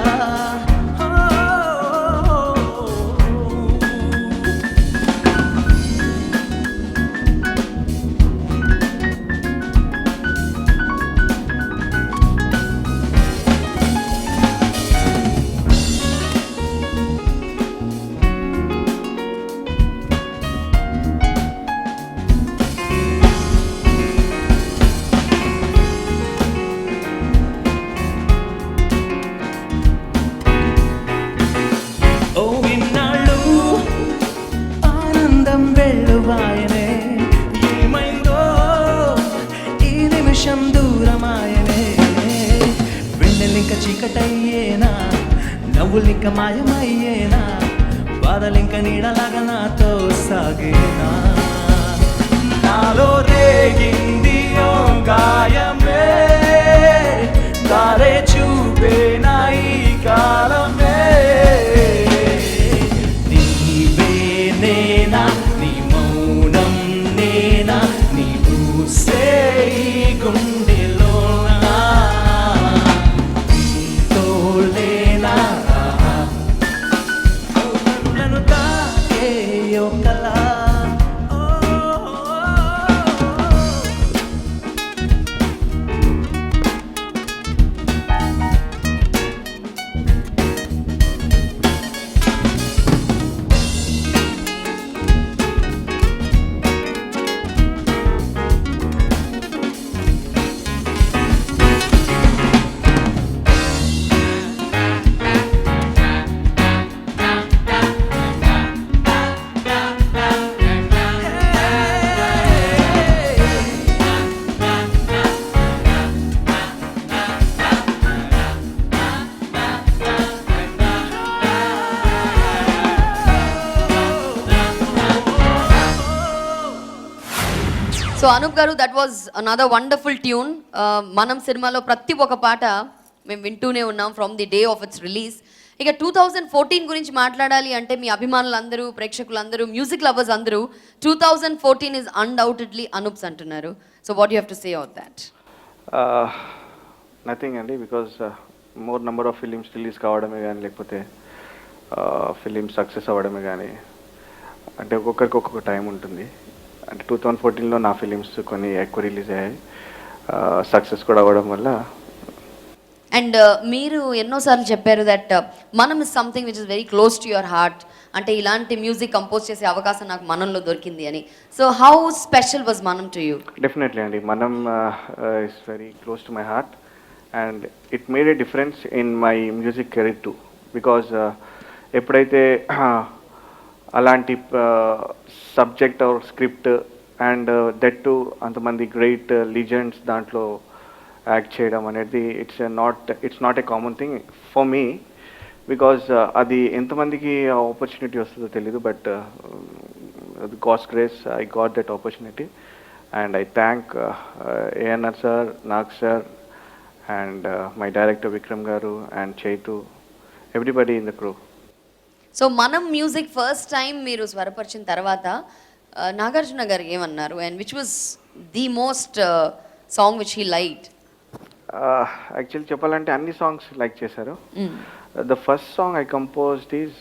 చీకటయ్యేనా, నవ్వులింక మాయమయ్యేనా, బాధలింక నీడలాగా నాతో సాగేనా, నాలో రేగింది ఓ గాయమే, దారే చూపేనా ఈ కాలమే, నీవే నేనా, నీ మౌనం నేనా, నీ ఊసే ఈ గుండెలోనా, నీతో లేనా, నన్ను తాకే ఒకలా. సో అనూప్ గారు, that was another wonderful tune. మనం సినిమాలో ప్రతి ఒక్క పాట మేము వింటూనే ఉన్నాం from the day of it's release. ఇక 2014 గురించి మాట్లాడాలి అంటే మీ అభిమానులందరూ, ప్రేక్షకులందరూ, మ్యూజిక్ లవర్స్ అందరూ 2014 ఇస్ అన్డౌటెడ్లీ అనూప్స్ అంటున్నారు. So what you have to say out that? Nothing అండి, because more number of films release కావడమే కానీ, లేకపోతే ఫిలిం సక్సెస్ అవ్వడమే కానీ, అంటే ఒక్కొక్కరికి ఒక్కొక్క టైం ఉంటుంది. అంటే 2014లో నా ఫిలిమ్స్ కొన్ని ఎక్కువ రిలీజ్ అయ్యాయి, సక్సెస్ కూడా అవ్వడం వల్ల. అండ్ మీరు ఎన్నోసార్లు చెప్పారు దట్ మనం is something which is very close to your heart. అంటే ఇలాంటి మ్యూజిక్ కంపోజ్ చేసే అవకాశం నాకు మనంలో దొరికింది అని. So how special was Manam to you? Definitely అండి, Manam is very close to my heart and it made a difference in my music career too. Because ఎప్పుడైతే అలాంటి subject or script and that too అంతమంది గ్రేట్ లీజెండ్స్ దాంట్లో act చేయడం అనేది it's not a common thing for me. Because అది ఎంతమందికి opportunity వస్తుందో తెలీదు, but God's grace I got that opportunity and I thank ANR sir, Nag sir and my director Vikram గారు and Chaitu, everybody in the crew. So మనం music first time మీరు స్వరపరిచిన తర్వాత నాగార్జున గారు ఏమన్నారు? And which was the most song which he liked? Actually చెప్పాలంటే అన్ని songs like చేశారు. The first song I composed is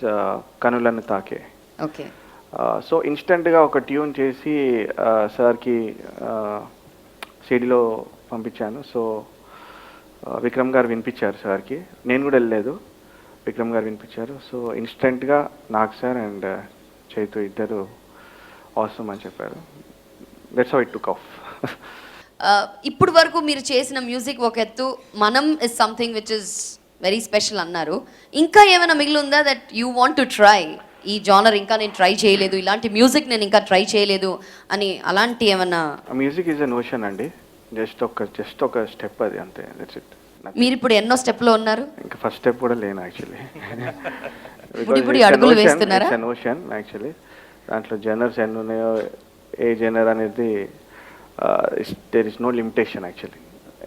కనులను తాకే. ఓకే. సో ఇన్స్టెంట్గా ఒక ట్యూన్ చేసి సార్కి సిడీలో పంపించాను. సో విక్రమ్ గారు వినిపించారు సార్కి, నేను కూడా వెళ్ళలేదు, విక్రమ్ గారు వినిపించారు. సో ఇన్స్టెంట్గా నాగ్ సార్ అండ్ చైతు ఇద్దరు ఆసమ్ అని చెప్పారు. That's how it took off. ఇప్పుడు వరకు మీరు చేసిన మ్యూజిక్ ఒక ఎత్తు, మనం is something which is very special అన్నారు. ఇంకా ఏమైనా మిగిలి ఉందా that you want to try? ఈ జానర్ ఇంకా నేను ట్రై చేయలేదు, ఇలాంటి మ్యూజిక్ నేను ఇంకా ట్రై చేయలేదు అని అలాంటి ఏమన్నా? మ్యూజిక్ ఈజ్ ఎ నోషన్ అండి, జస్ట్ ఒక స్టెప్, అది అంతే. That's it. మీరు ఇప్పుడు ఎన్నో స్టెప్లో ఉన్నారు? ఇంకా ఫస్ట్ స్టెప్ కూడా లేను యాక్చువల్లీ. ఇప్పుడు అడుగులు వేస్తున్నారా? నోషన్ యాక్చువల్లీ, దాంట్లో జనర్స్ ఎన్ని ఉన్నాయో, ఏ జనర్ అనేది there is no limitation, actually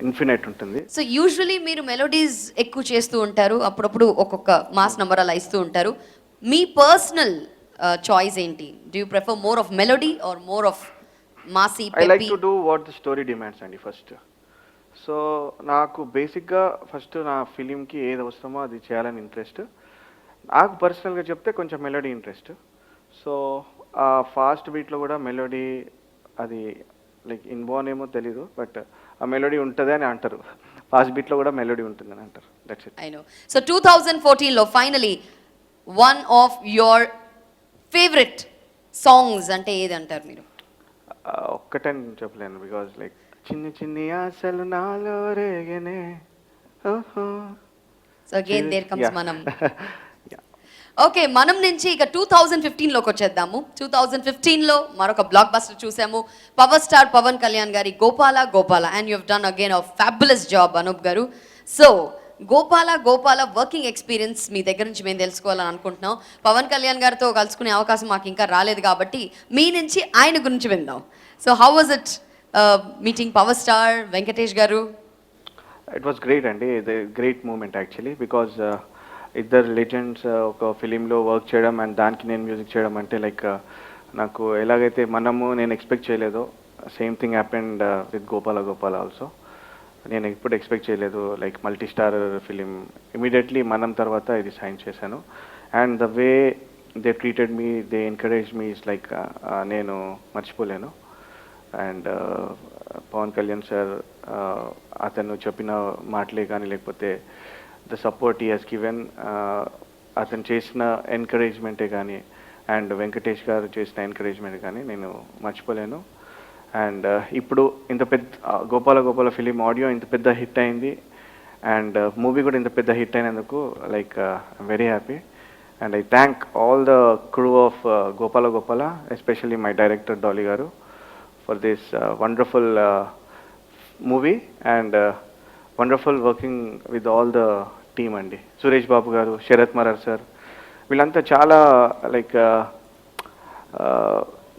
infinite ఉంటుంది. సో యూజువలీ మీరు మెలోడీస్ ఎక్కువ చేస్తూ ఉంటారు, అప్పుడప్పుడు ఒక్కొక్క మాస్ నెంబర్ అలా ఇస్తూ ఉంటారు. మీ పర్సనల్ చాయిస్ ఏంటి? Do you prefer more of melody or more of massy? I like to do what the story demands అండి ఫస్ట్. సో నాకు బేసిక్గా ఫస్ట్ నా ఫిలింకి ఏది అవసరమో అది చేయాలని ఇంట్రెస్ట్. నాకు పర్సనల్గా చెప్తే కొంచెం మెలోడీ ఇంట్రెస్ట్. సో ఆ ఫాస్ట్ బీట్లో కూడా మెలోడీ అది లైక్ ఇన్వాన్ ఏమో తెలీదు, బట్ ఆ మెలోడీ ఉంటుంది అని అంటారు. ఫాస్ట్ బీట్లో కూడా మెలోడీ ఉంటుందని అంటారు. That's it. I know. So 2014లో finally one of your favourite songs అంటే ఏది అంటారు మీరు? ఒక్కటని చెప్పలేను, బికాజ్ లైక్ చిన్ని చిన్ని ఆశలు నాలో రేగనే. సో అగైన్ దేర్ కమ్స్ మనం. ఓకే, మనం నుంచి ఇక 2015లోకి వచ్చేద్దాము. 2015లో మరొక బ్లాక్ బస్టర్ చూసాము, పవర్ స్టార్ పవన్ కళ్యాణ్ గారి Gopala Gopala. And you have done again a fabulous job Anup గారు. So Gopala Gopala working experience మీ దగ్గర నుంచి మేము తెలుసుకోవాలని అనుకుంటున్నాం. పవన్ కళ్యాణ్ గారితో కలుసుకునే అవకాశం మాకు ఇంకా రాలేదు కాబట్టి మీ నుంచి ఆయన గురించి విందాం. So how was it meeting power star Venkatesh గారు? ఇట్ వాస్ గ్రేట్ అండి. ఇది గ్రేట్ మూమెంట్ యాక్చువల్లీ, బికాజ్ ఇద్దరు లెజెండ్స్ ఒక ఫిలింలో వర్క్ చేయడం అండ్ దానికి నేను మ్యూజిక్ చేయడం అంటే లైక్ నాకు ఎలాగైతే నేను ఎక్స్పెక్ట్ చేయలేదో same thing happened with Gopala Gopala also. నేను ఎప్పుడు ఎక్స్పెక్ట్ చేయలేదు like multi star film. Immediately మనం తర్వాత ఇది సైన్ చేశాను. And the way they treated me, they encourage me is like నేను మర్చిపోలేను. అండ్ పవన్ కళ్యాణ్ సార్ అతను చెప్పిన మాటలే కానీ లేకపోతే the support he has given, అతను చేసిన ఎంకరేజ్మెంటే కానీ అండ్ వెంకటేష్ గారు చేసిన ఎంకరేజ్మెంట్ కానీ నేను మర్చిపోలేను. అండ్ ఇప్పుడు ఇంత పెద్ద గోపాల గోపాల ఫిలిం ఆడియో ఇంత పెద్ద హిట్ అయింది అండ్ మూవీ కూడా ఇంత పెద్ద హిట్ అయినందుకు like I'm very happy. And I thank all the crew of Gopala Gopala, especially my director Dolly గారు for this wonderful movie and wonderful working with all the team అండి. సురేష్ బాబు గారు, శరత్ మరార్ సార్, వీళ్ళంతా చాలా లైక్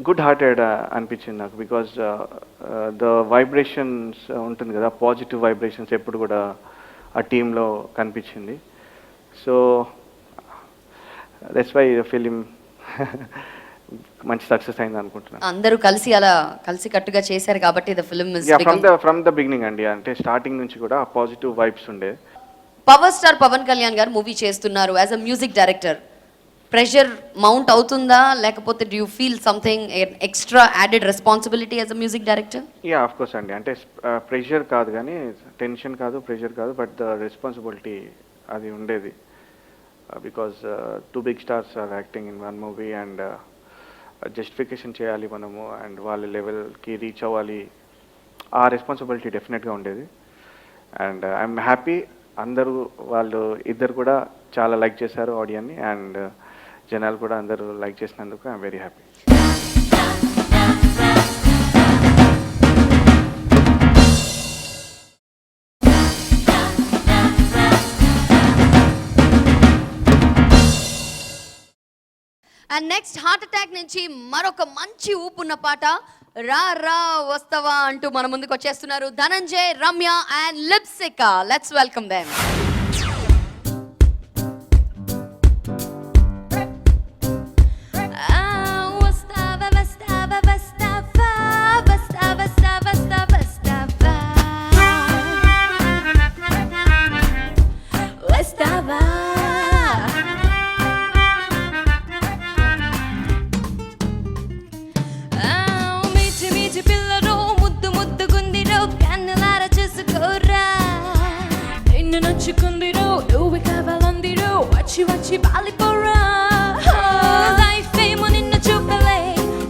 గుడ్ హార్టెడ్ అనిపించింది నాకు. బికాజ్ ద వైబ్రేషన్స్ ఉంటుంది కదా, positive vibrations ఎప్పుడు కూడా ఆ టీంలో కనిపించింది. సో దట్స్ వై ఫిలిం మంచి సక్సెస్ అయింది అనుకుంటున్నాను. అందరూ కలిసి అలా కలిసి కట్టుగా చేశారు కాబట్టి the film is from the beginning అండి, అంటే స్టార్టింగ్ నుంచి కూడా పాజిటివ్ వైబ్స్ ఉండే. పవర్ స్టార్ పవన్ కళ్యాణ్ గారు మూవీ చేస్తున్నారు as a music director. Pressure mount అవుతుందా, లేకపోతే do you feel something extra added responsibility as a music director? Of course అండి, అంటే ప్రెషర్ కాదు కానీ టెన్షన్ కాదు, ప్రెషర్ కాదు, బట్ ద రెస్పాన్సిబిలిటీ అది ఉండేది. Because 2 big stars are acting in one movie and justification చేయాలి మనము అండ్ వాళ్ళ లెవెల్కి రీచ్ అవ్వాలి. ఆ రెస్పాన్సిబిలిటీ డెఫినెట్గా ఉండేది. అండ్ ఐఎమ్ హ్యాపీ అందరూ వాళ్ళు ఇద్దరు కూడా చాలా లైక్ చేశారు ఆడియన్ని అండ్ జనాలు కూడా అందరూ లైక్ చేసినందుకు I'm very happy. And next heart attack నుంచి మరొక మంచి ఊపున్న పాట రా రా వస్తవా అంటూ మన ముందుకు వచ్చేస్తున్నారు Dhananjay, Ramya and Lipsika. Let's welcome them. నచ్చుకుందిరో నువ్వు కావాలందిరో వచ్చి వచ్చి బాలిపోరా. లైఫ్ ఏమో నిన్ను చూపలే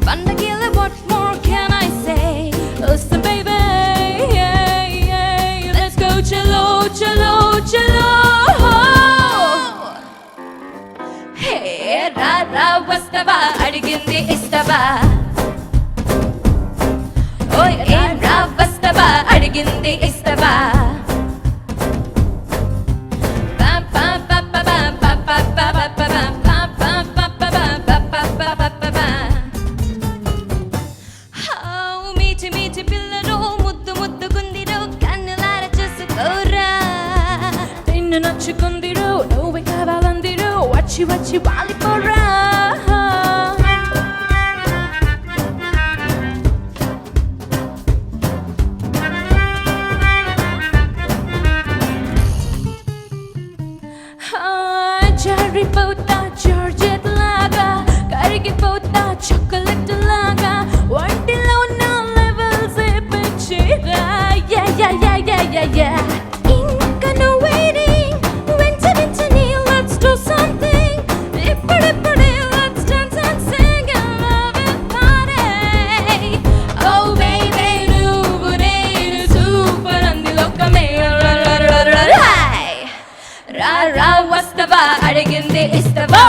పండగలే, what more can I say? Listen baby, let's go chalo chalo chalo. Hey ra ra వస్తవా అడిగింది ఇస్తవా, ఓయ్ ఏం రా వస్తవా అడిగింది ఇస్తవా. నచ్చుకుందిరో నువ్వే కావాలందిరో వచ్చి వచ్చి బాలిపోరా. జారిపోతా జార్జెట్ లాగా, కరిగిపోతా చాక్లెట్ లాగా, ఒంటిలో ఉన్న లెవెల్స్ పెంచేరా. వస్తవా అడిగింది ఇస్తవా,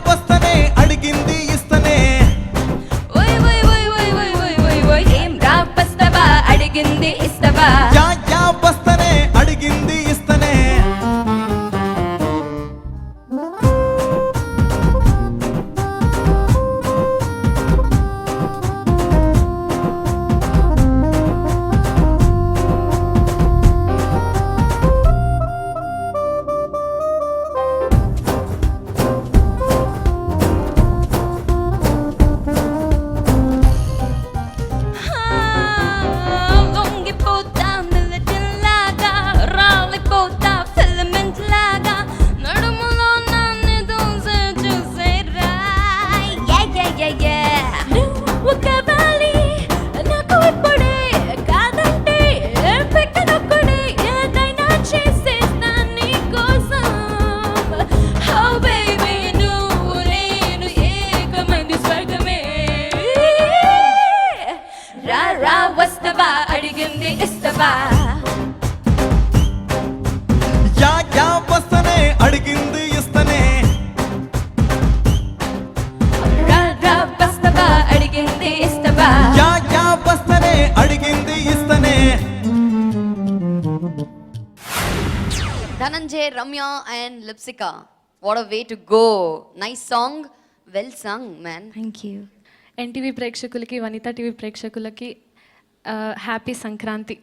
వస్తనే అడిగింది ఇస్తనే, ఏం రా వస్తవా వస్తవా అడిగింది ఇస్తవా యా వస్తనే అడిగింది ఇస్తనే రా రా వస్తవా అడిగింది ఇస్తవా యా వస్తనే అడిగింది ఇస్తనే. Dhananjay, Ramya and Lipsika. What a way to go. Nice song. Well sung, man. Thank you NTV ప్రేక్షకులకి వనితా టీవీ ప్రేక్షకులకి happy Sankranti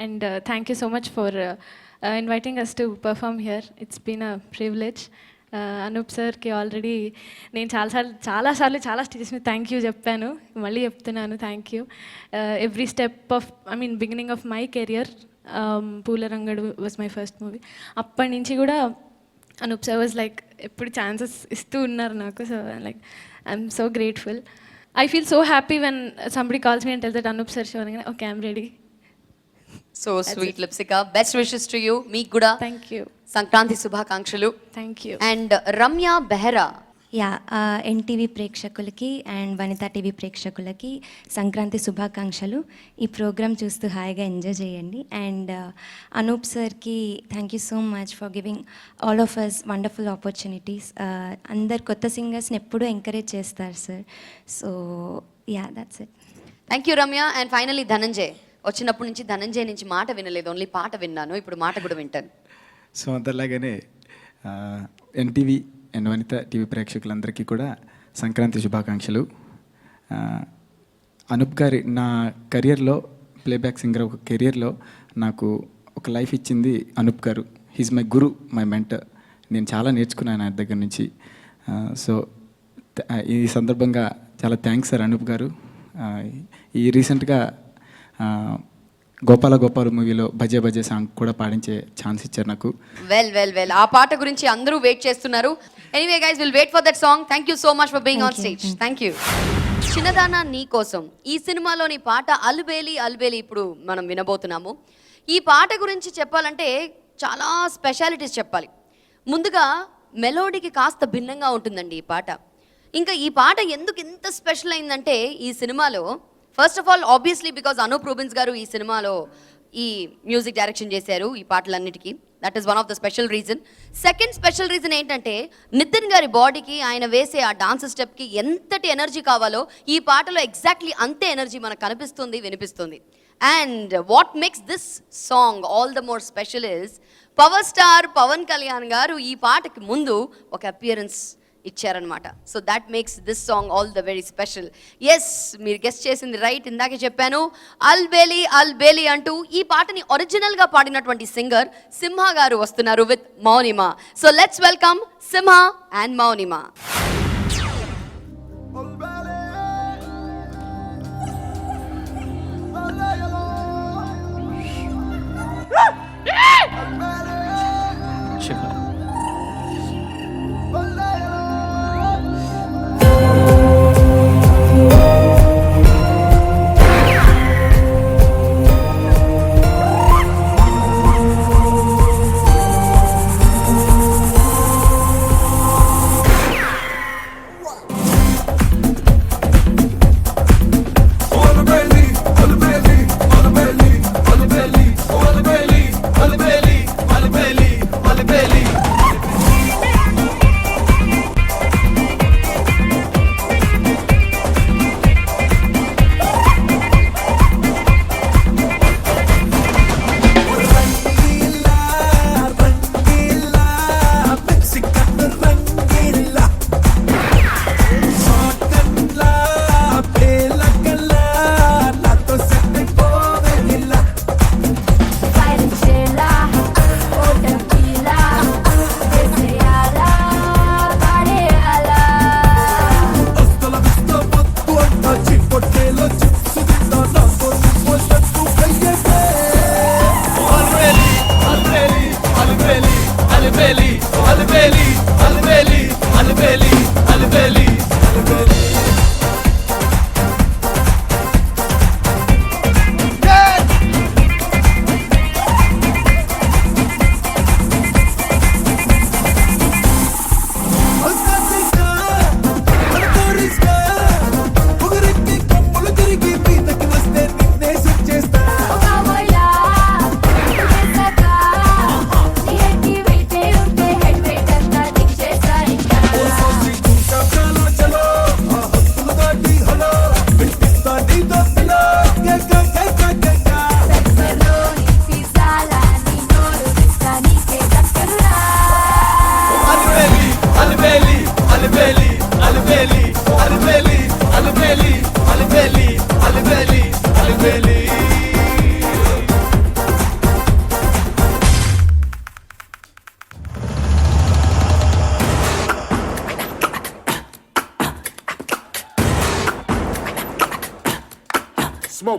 and thank you so much for inviting us to perform here. It's been a privilege. Anup సార్కి already నేను చాలాసార్లు చాలా stages మీద thank you చెప్పాను, మళ్ళీ చెప్తున్నాను thank you. Every step of beginning of my career Poola Rangadu was my first movie. అప్పటి నుంచి కూడా అనూప్ సార్ వాజ్ లైక్ ఎప్పుడు ఛాన్సెస్ ఇస్తూ ఉన్నారు నాకు. So like I'm so grateful. I feel so happy when somebody calls me and tells that Anup sir show. Okay, I'm ready. So sweet, Lipsika. Best wishes to you. Meek Guda. Thank you. Sankranti Subhakankshulu. Thank you. And Ramya Behera. Yeah NTV ప్రేక్షకులకి and Vanitha TV ప్రేక్షకులకి సంక్రాంతి శుభాకాంక్షలు. ఈ programme చూస్తూ హాయిగా enjoy చేయండి. And Anup సార్కి thank you so much for giving all of us wonderful opportunities. అందరు కొత్త సింగర్స్ని ఎప్పుడూ ఎంకరేజ్ చేస్తారు sir. So yeah that's it. Thank you Ramya. And finally Dhananjay. వచ్చినప్పటి నుంచి ధనంజయ్ నుంచి మాట వినలేదు, ఓన్లీ పాట విన్నాను, ఇప్పుడు మాట కూడా వింటాను. సో అంతలాగానే ఎన్టీవీ అండ్ వనిత టీవీ ప్రేక్షకులందరికీ కూడా సంక్రాంతి శుభాకాంక్షలు. అనూప్ గారి నా కెరియర్లో ప్లేబ్యాక్ సింగర్ ఒక కెరియర్లో నాకు ఒక లైఫ్ ఇచ్చింది అనూప్ గారు. He's my guru, my mentor. నేను చాలా నేర్చుకున్నాను ఆయన దగ్గర నుంచి. సో ఈ సందర్భంగా చాలా థ్యాంక్స్ సార్ అనూప్ గారు. ఈ రీసెంట్గా గోపాల గోపాల మూవీలో భజే భజే సాంగ్ కూడా పాడించే ఛాన్స్ ఇచ్చారు నాకు. వెల్ ఆ పాట గురించి అందరూ వెయిట్ చేస్తున్నారు. Anyway guys, will wait for that song. Thank you so much for being on stage. Thank you. చిన్నదానా నీ కోసం ఈ సినిమాలోని పాట అల్బేలి అల్బేలి ఇప్పుడు మనం వినబోతున్నాము. ఈ పాట గురించి చెప్పాలంటే చాలా స్పెషాలిటీస్ చెప్పాలి. ముందుగా మెలోడీకి కాస్త భిన్నంగా ఉంటుందండి ఈ పాట. ఇంకా ఈ పాట ఎందుకు ఇంత స్పెషల్ అయిందంటే ఈ సినిమాలో first of all obviously because Anup Rubens గారు ఈ సినిమాలో ఈ మ్యూజిక్ డైరెక్షన్ చేశారు ఈ పాటలన్నిటికీ. That is one of the special reason. Second special reason ఏంటంటే నితిన్ గారి బాడీకి ఆయన వేసే ఆ డాన్స్ స్టెప్కి ఎంతటి ఎనర్జీ కావాలో ఈ పాటలో ఎగ్జాక్ట్లీ అంతే ఎనర్జీ మనకు కనిపిస్తుంది, వినిపిస్తుంది. And what makes this song all the more special is power star Pawan Kalyan గారు ఈ పాటకి ముందు ఒక అపియరెన్స్ ఇచ్చారనమాట. So that makes this song all the very special. Yes, మీరు గెస్ట్ చేసింది రైట్. ఇందాకే చెప్పాను అల్బేలి అల్బేలి అంటూ. ఈ పాటని ఒరిజినల్గా పాడినటువంటి సింగర్ సింహ గారు వస్తున్నారు with Mounima. So let's welcome Simha and Mounima.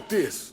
like this.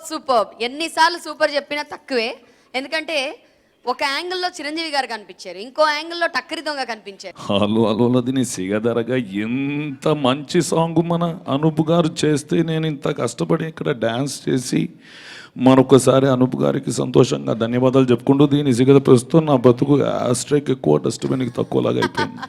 Super. ఎన్నిసార్లు సూపర్ చెప్పినా తక్కువే. ఎందుకంటే ఒక యాంగిల్లో చిరంజీవి గారు కనిపించారు, ఇంకో యాంగిల్లో టక్కరి దొంగ కనిపించారు. అలోలది సిగదరగా ఎంత మంచి సాంగ్ మన అనూప్ గారు చేస్తే నేను ఇంత కష్టపడి ఇక్కడ డ్యాన్స్ చేసి మరొకసారి అనూప్ గారికి సంతోషంగా ధన్యవాదాలు చెప్పుకుంటూ దీని సిగద ప్రస్తుతం నా బతుకు ఆస్ట్రేక్ ఎక్కువ డస్ట్బిన్కి తక్కువలాగా అయిపోయింది.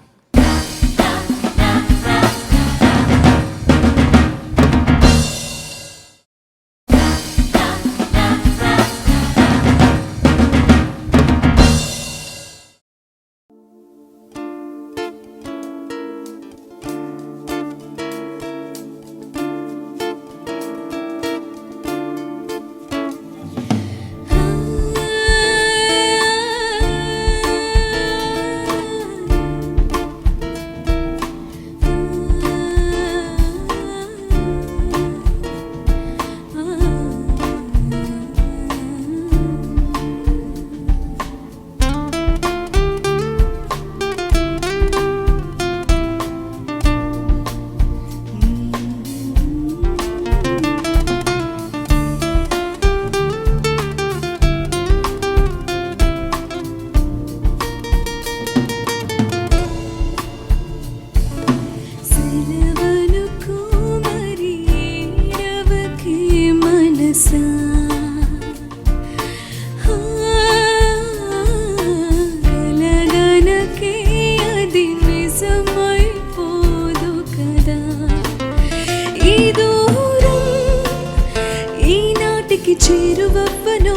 చేరువవ్వను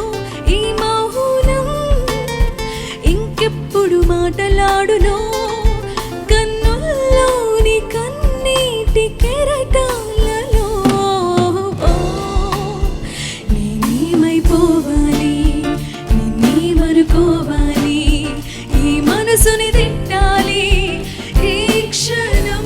ఈ మౌనం ఇంకెప్పుడు మాటలాడునో కన్నుల్లోని కన్నీటి కెరటాలలో నేనేమైపోవాలి నిన్నేమనుకోవాలి ఈ మనసుని తిట్టాలి ఈ క్షణం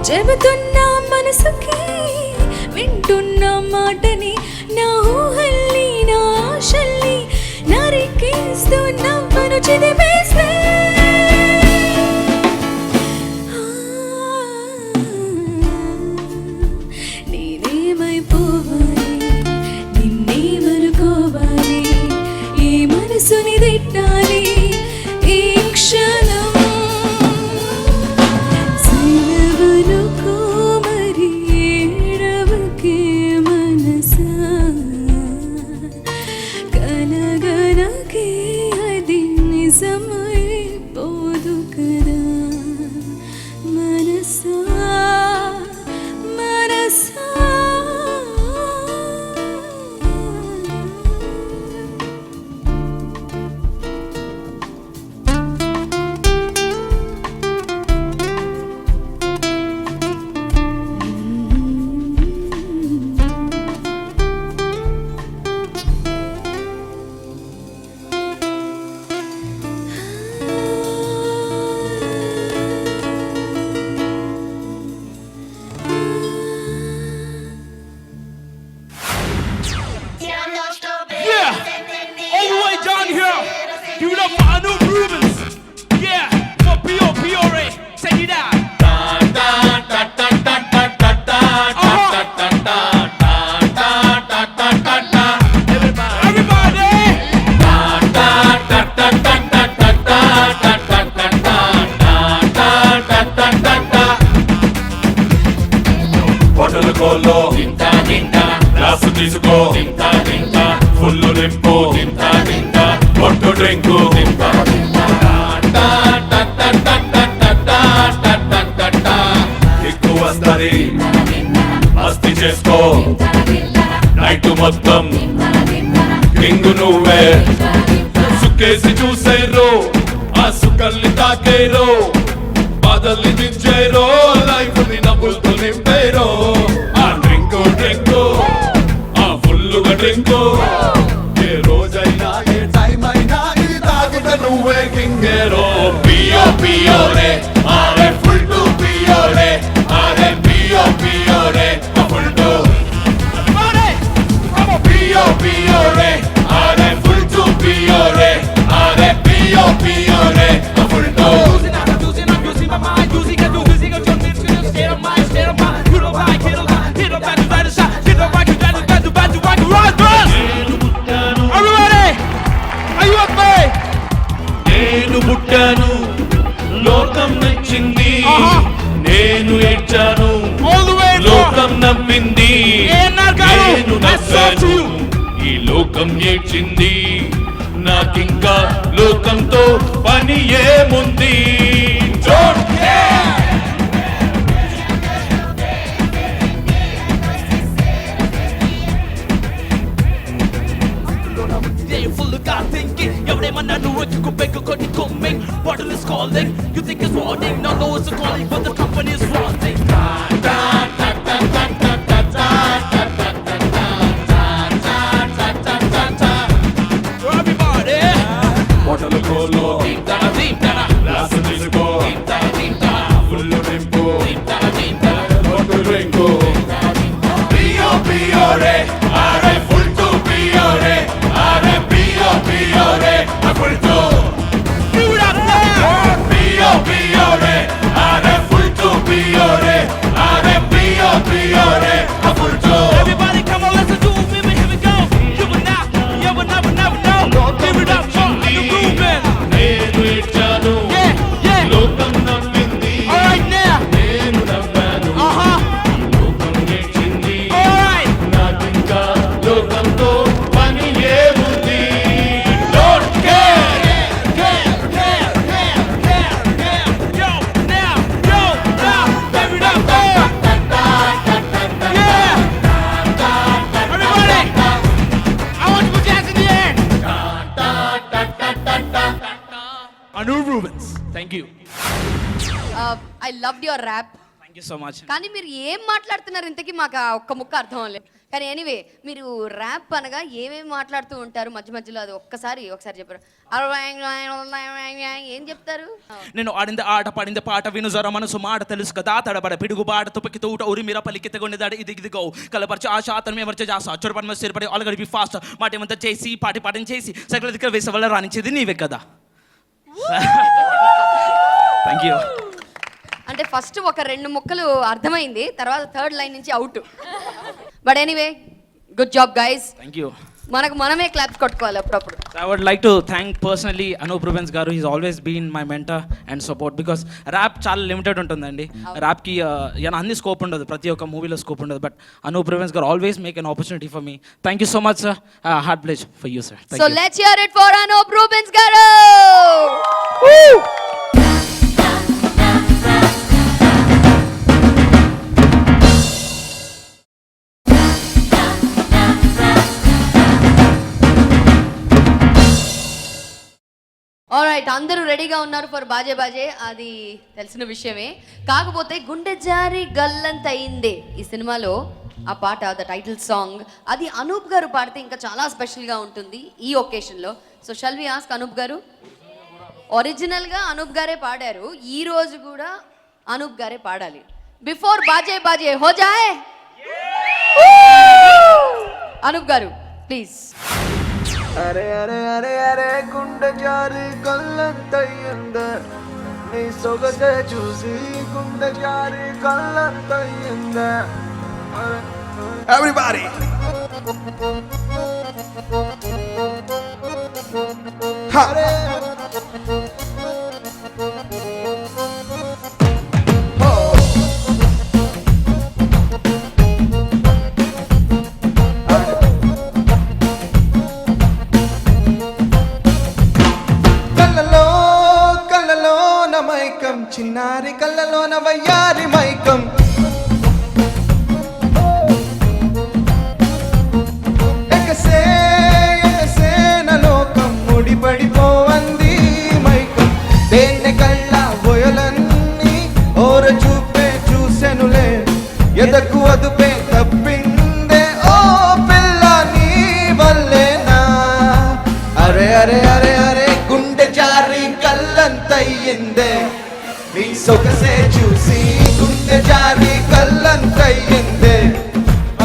చెబుతున్నా మనసుకి వింటున్నా మాటని నా ఊహల్ని నా ఆశల్ని నరికేస్తూ నవ్వను నన్ను చిదిపేస్తే నేనేమైపోవాలి, నిన్నేమనుకోవాలి, ఈ మనసుని తిట్టాలి ఈ క్షణం. సెలవనుకో మరి ఏడవకే మనసా, కలగనకే అది నిజమైపోదు కదా మనసా మనసా. Yeah, all the way down here. Give it up for Anup Rubens. Yeah, for P.O.P.O.R.A. Take it out. Everybody. బొట్టలు కోల్లో తింటా తింటా, గ్లాసు తీసుకో తింటా తింటా, ఫుల్లు నింపు తింటా తింటా, బొట్టు డ్రింకు తింటా ఎక్కువ వస్తది మస్తి చేసుకో, నైట్ మొత్తం కింగు నువ్వే, సుక్కేసి చూసేరో ఆ సుకల్ని తాకేరో, బాధల్ని దించేరో, లైఫ్ ని నవ్వులతో నింపేరో. ఆ డ్రింకు డ్రింకు, ఆ ఫుల్లుగా డ్రింకు, ఏ రోజైనా ఏ టైం అయినా ఇది తాగుట నువ్వే కింగేరో. పియో పియో రే ఆరే ఫుల్ టు పియో రే, ఆరే పియో పియో రే ఫుల్ టు పియో పియో రే, ఆరే ఫుల్ టు పియో రే, ఆరే పియో పియో రే ఫుల్ టు. నేను పుట్టాను లోకం నచ్చింది, నేను ఏడ్చాను లోకం నమ్మింది, నేను నవ్వాను ఈ లోకం ఏడ్చింది, నాకింకా లోకంతో పని ఏముంది. Don't care. Full of God thinking, everyone I know what you could make a good coming. Bottle is calling, you think it's warning, no, no, it's a calling, but the company is wanting. Everybody, బొట్టలు కోల్లో tintana, tintana, glass తీసుకో tintana, full నింపు tintana, tintana. బొట్టు drink పియో పియో రే, ఆరే full to పియో రే, ఆరే పియో పియో రే full to Give it up now. పియో పియో రే, ఆరే ఫుల్ టు పియో రే, ఆరే పియో పియో రే full to. Everybody come on, listen to me, here we go. You will not, you will never, never know. Give it up for the movement. నేను ఏడ్చాను Yeah, yeah. లోకం నమ్మింది, All right now. నేను నవ్వాను లోకం ఏడ్చింది, All right. నాకింకా లోకంతో పని ఏముంది. Don't care. Yo, now, give it up there. Yeah. Everybody, I want you to put your hands in the air. Anup Rubens, thank you. I love your rap. Thank you so much. కానీ మీరు ఏం మాట్లాడుతున్నారు ఇంతకీ మాకు ఆ ఒక్క ముక్క అర్థం అవ్వలేదు. కానీ ఎనీవే మీరు ర్యాప్ అనగా ఏమేమి మాట్లాడుతూ ఉంటారు మధ్య మధ్యలో, అది ఒకసారి చెప్పారు. ఏం చెప్తారు? నేను ఆడింది ఆట పాడింది పాట విను జర మనసు మాట తెలుసు కదా తడబడ పిడుగు బాట తుపకి తూట ఉరి మీర పలికిత కొండదాడి ఇదిగో కలపరిచి ఆశ అతను మేమర్చి జాస చొరపడి మీద స్థిరపడి ఆల్గడి బి ఫాస్ట్ మాటేమంతా చేసి పాటి పాటం చేసి సకల దగ్గర వేసే వల్ల రాణించేది నీవే కదా. Thank you. అంటే ఫస్ట్ ఒక 2 ముక్కలు అర్థమైంది, తర్వాత థర్డ్ లైన్ నుంచి out. But anyway, good job guys. Thank you. మనమే క్లాప్స్ కొట్టుకోవాలి అప్పుడప్పుడు. I would like to thank personally Anup Rubens garu. He's always been my mentor and support because rap చాలా లిమిటెడ్ ఉంటుందండి. ర్యాప్కి అన్ని స్కోప్ ఉండదు, ప్రతి ఒక్క మూవీలో స్కోప్ ఉండదు. But Anup Rubens garu always make an opportunity for me. Thank you so much, sir. Heart pledge for you, sir. Thank So you. let's hear it for Anup Rubens garu. Woo! Alright, అందరూ రెడీగా ఉన్నారు for బాజే బాజే, అది తెలిసిన విషయమే. కాకపోతే గుండె జారి గల్లంత అయిందే ఈ సినిమాలో ఆ పాట, ద టైటిల్ సాంగ్, అది అనూప్ గారు పాడితే ఇంకా చాలా స్పెషల్గా ఉంటుంది ఈ ఒకేషన్లో. So shall we ask Anup గారు, ఒరిజినల్గా అనూప్ గారే పాడారు, ఈ రోజు కూడా అనూప్ గారే పాడాలి. బిఫోర్ బాజే బాజే హో జాయే, అనూప్ గారు ప్లీజ్. అరే అరే అరే అరే గుండె జారి కళ్ళంతయ్యింద, నీ సొగసే చూసి గుండె జారి కళ్ళంతయ్యింద. Everybody! అరే మైకం, చిన్నారి కళ్ళలోన వయ్యారి మైకం, ఎగసే ఎగసే నలోకం, ముడిపడిపోవంది మైకం, దేన్ని కళ్ళ బొయలన్నీ ఓర చూపే చూసెనులే, ఎదకు అదుపే తప్పిందే ఓ పిల్ల నీ వల్లేనా. అరే అరే అరే అరే గుండె జారి కళ్ళంతయ్యిందే, నీ సొగసే చూసి గుండె జారి కళ్ళంతయ్యిందే.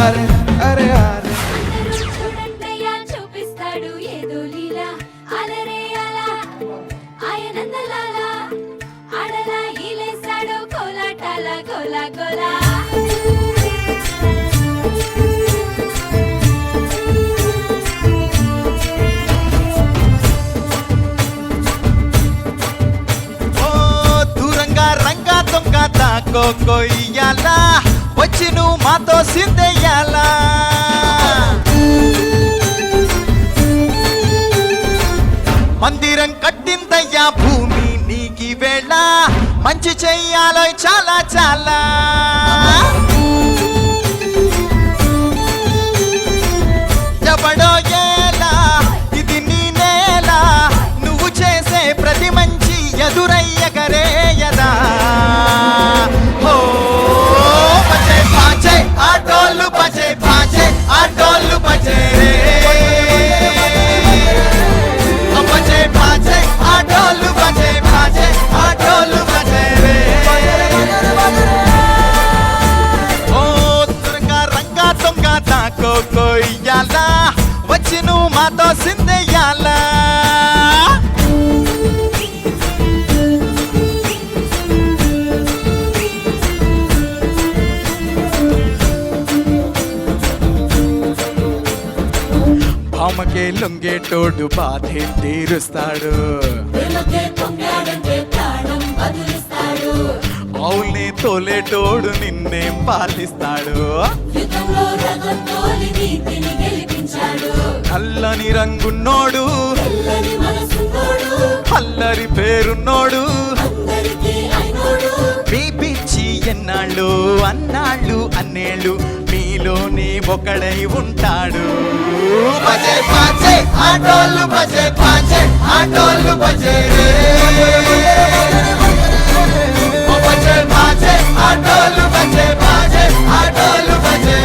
అరే అరే అరే చూడండయ్యా చూపిస్తాడు ఏదో లీలా, అలరే అలా ఆయనందలాలా, అడలా ఈలేసాడు కోలాటాల గోలా గోలా. కొయ్యాలా వచ్చి నువ్వు మాతో సిందెయ్యాలా. మందిరం కట్టిందయ్యా భూమి నీకి వేళ, మంచి చెయ్యాలో చాలా చాలా. ఎవడో ఏలా ఇది నీ నేల, నువ్వు చేసే ప్రతి మంచి ఎదురయ్యగరేయదా. ఆటోళ్ళు బజే బాజే, ఆటోళ్ళు బజే రే బజే బాజే, ఆటోళ్ళు బజే బాజే, ఆటోళ్ళు బజే రే. ఓ తురంగా రంగా తొంగ తాకో కొయ్యాలా, వచ్చి నువ్వు మాతో సిందెయ్యాలా. భామకే లొంగేటోడు బాధే తీరుస్తాడు, అవునే తోలేటోడు నిన్నేం పాలిస్తాడు. నల్లని రంగున్నోడు అల్లరి పేరున్నోడు, మీ పిచ్చి ఎన్నాళ్ళు అన్నాళ్ళు అన్నేళ్ళు మీలోనే ఒకడై ఉంటాడు. బజే బాజే ఆటోళ్ళు బజే బాజే, ఆటోళ్ళు బజే బజే బాజే, ఆటోళ్ళు బజే బాజే, ఆటోళ్ళు బజే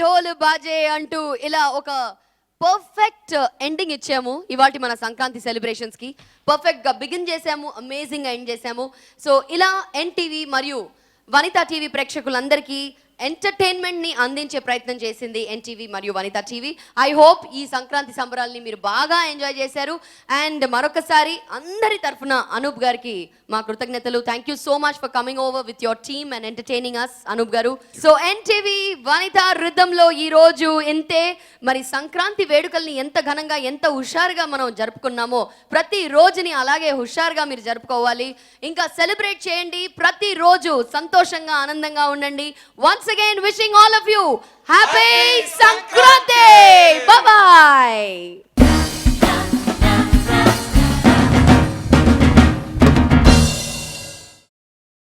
ఢోల్ బాజే అంటూ ఇలా ఒక పర్ఫెక్ట్ ఎండింగ్ ఇచ్చాము ఇవాటి మన సంక్రాంతి సెలబ్రేషన్స్ కి. పర్ఫెక్ట్ గా బిగిన్ చేసాము, అమేజింగ్ గా ఎండ్ చేసాము. సో ఇలా ఎన్టీవీ మరియు వనితా టీవీ ప్రేక్షకులందరికీ ఎంటర్టైన్మెంట్ ని అందించే ప్రయత్నం చేసింది ఎన్టీవీ మరియు వనితా టీవీ. ఐ హోప్ ఈ సంక్రాంతి సంబరాల్ని మీరు బాగా ఎంజాయ్ చేశారు. అండ్ మరొకసారి అందరి తరఫున అనూప్ గారికి మా కృతజ్ఞతలు. Thank you so much for coming over with your team and entertaining us Anup గారు. సో ఎన్టీవీ వనితా రిథంలో ఈ రోజు ఇంతే. మరి సంక్రాంతి వేడుకల్ని ఎంత ఘనంగా ఎంత హుషారుగా మనం జరుపుకున్నామో ప్రతి రోజుని అలాగే హుషారుగా మీరు జరుపుకోవాలి. ఇంకా సెలబ్రేట్ చేయండి, ప్రతి రోజు సంతోషంగా ఆనందంగా ఉండండి. Once again, wishing all of you happy Sankranti. Bye bye.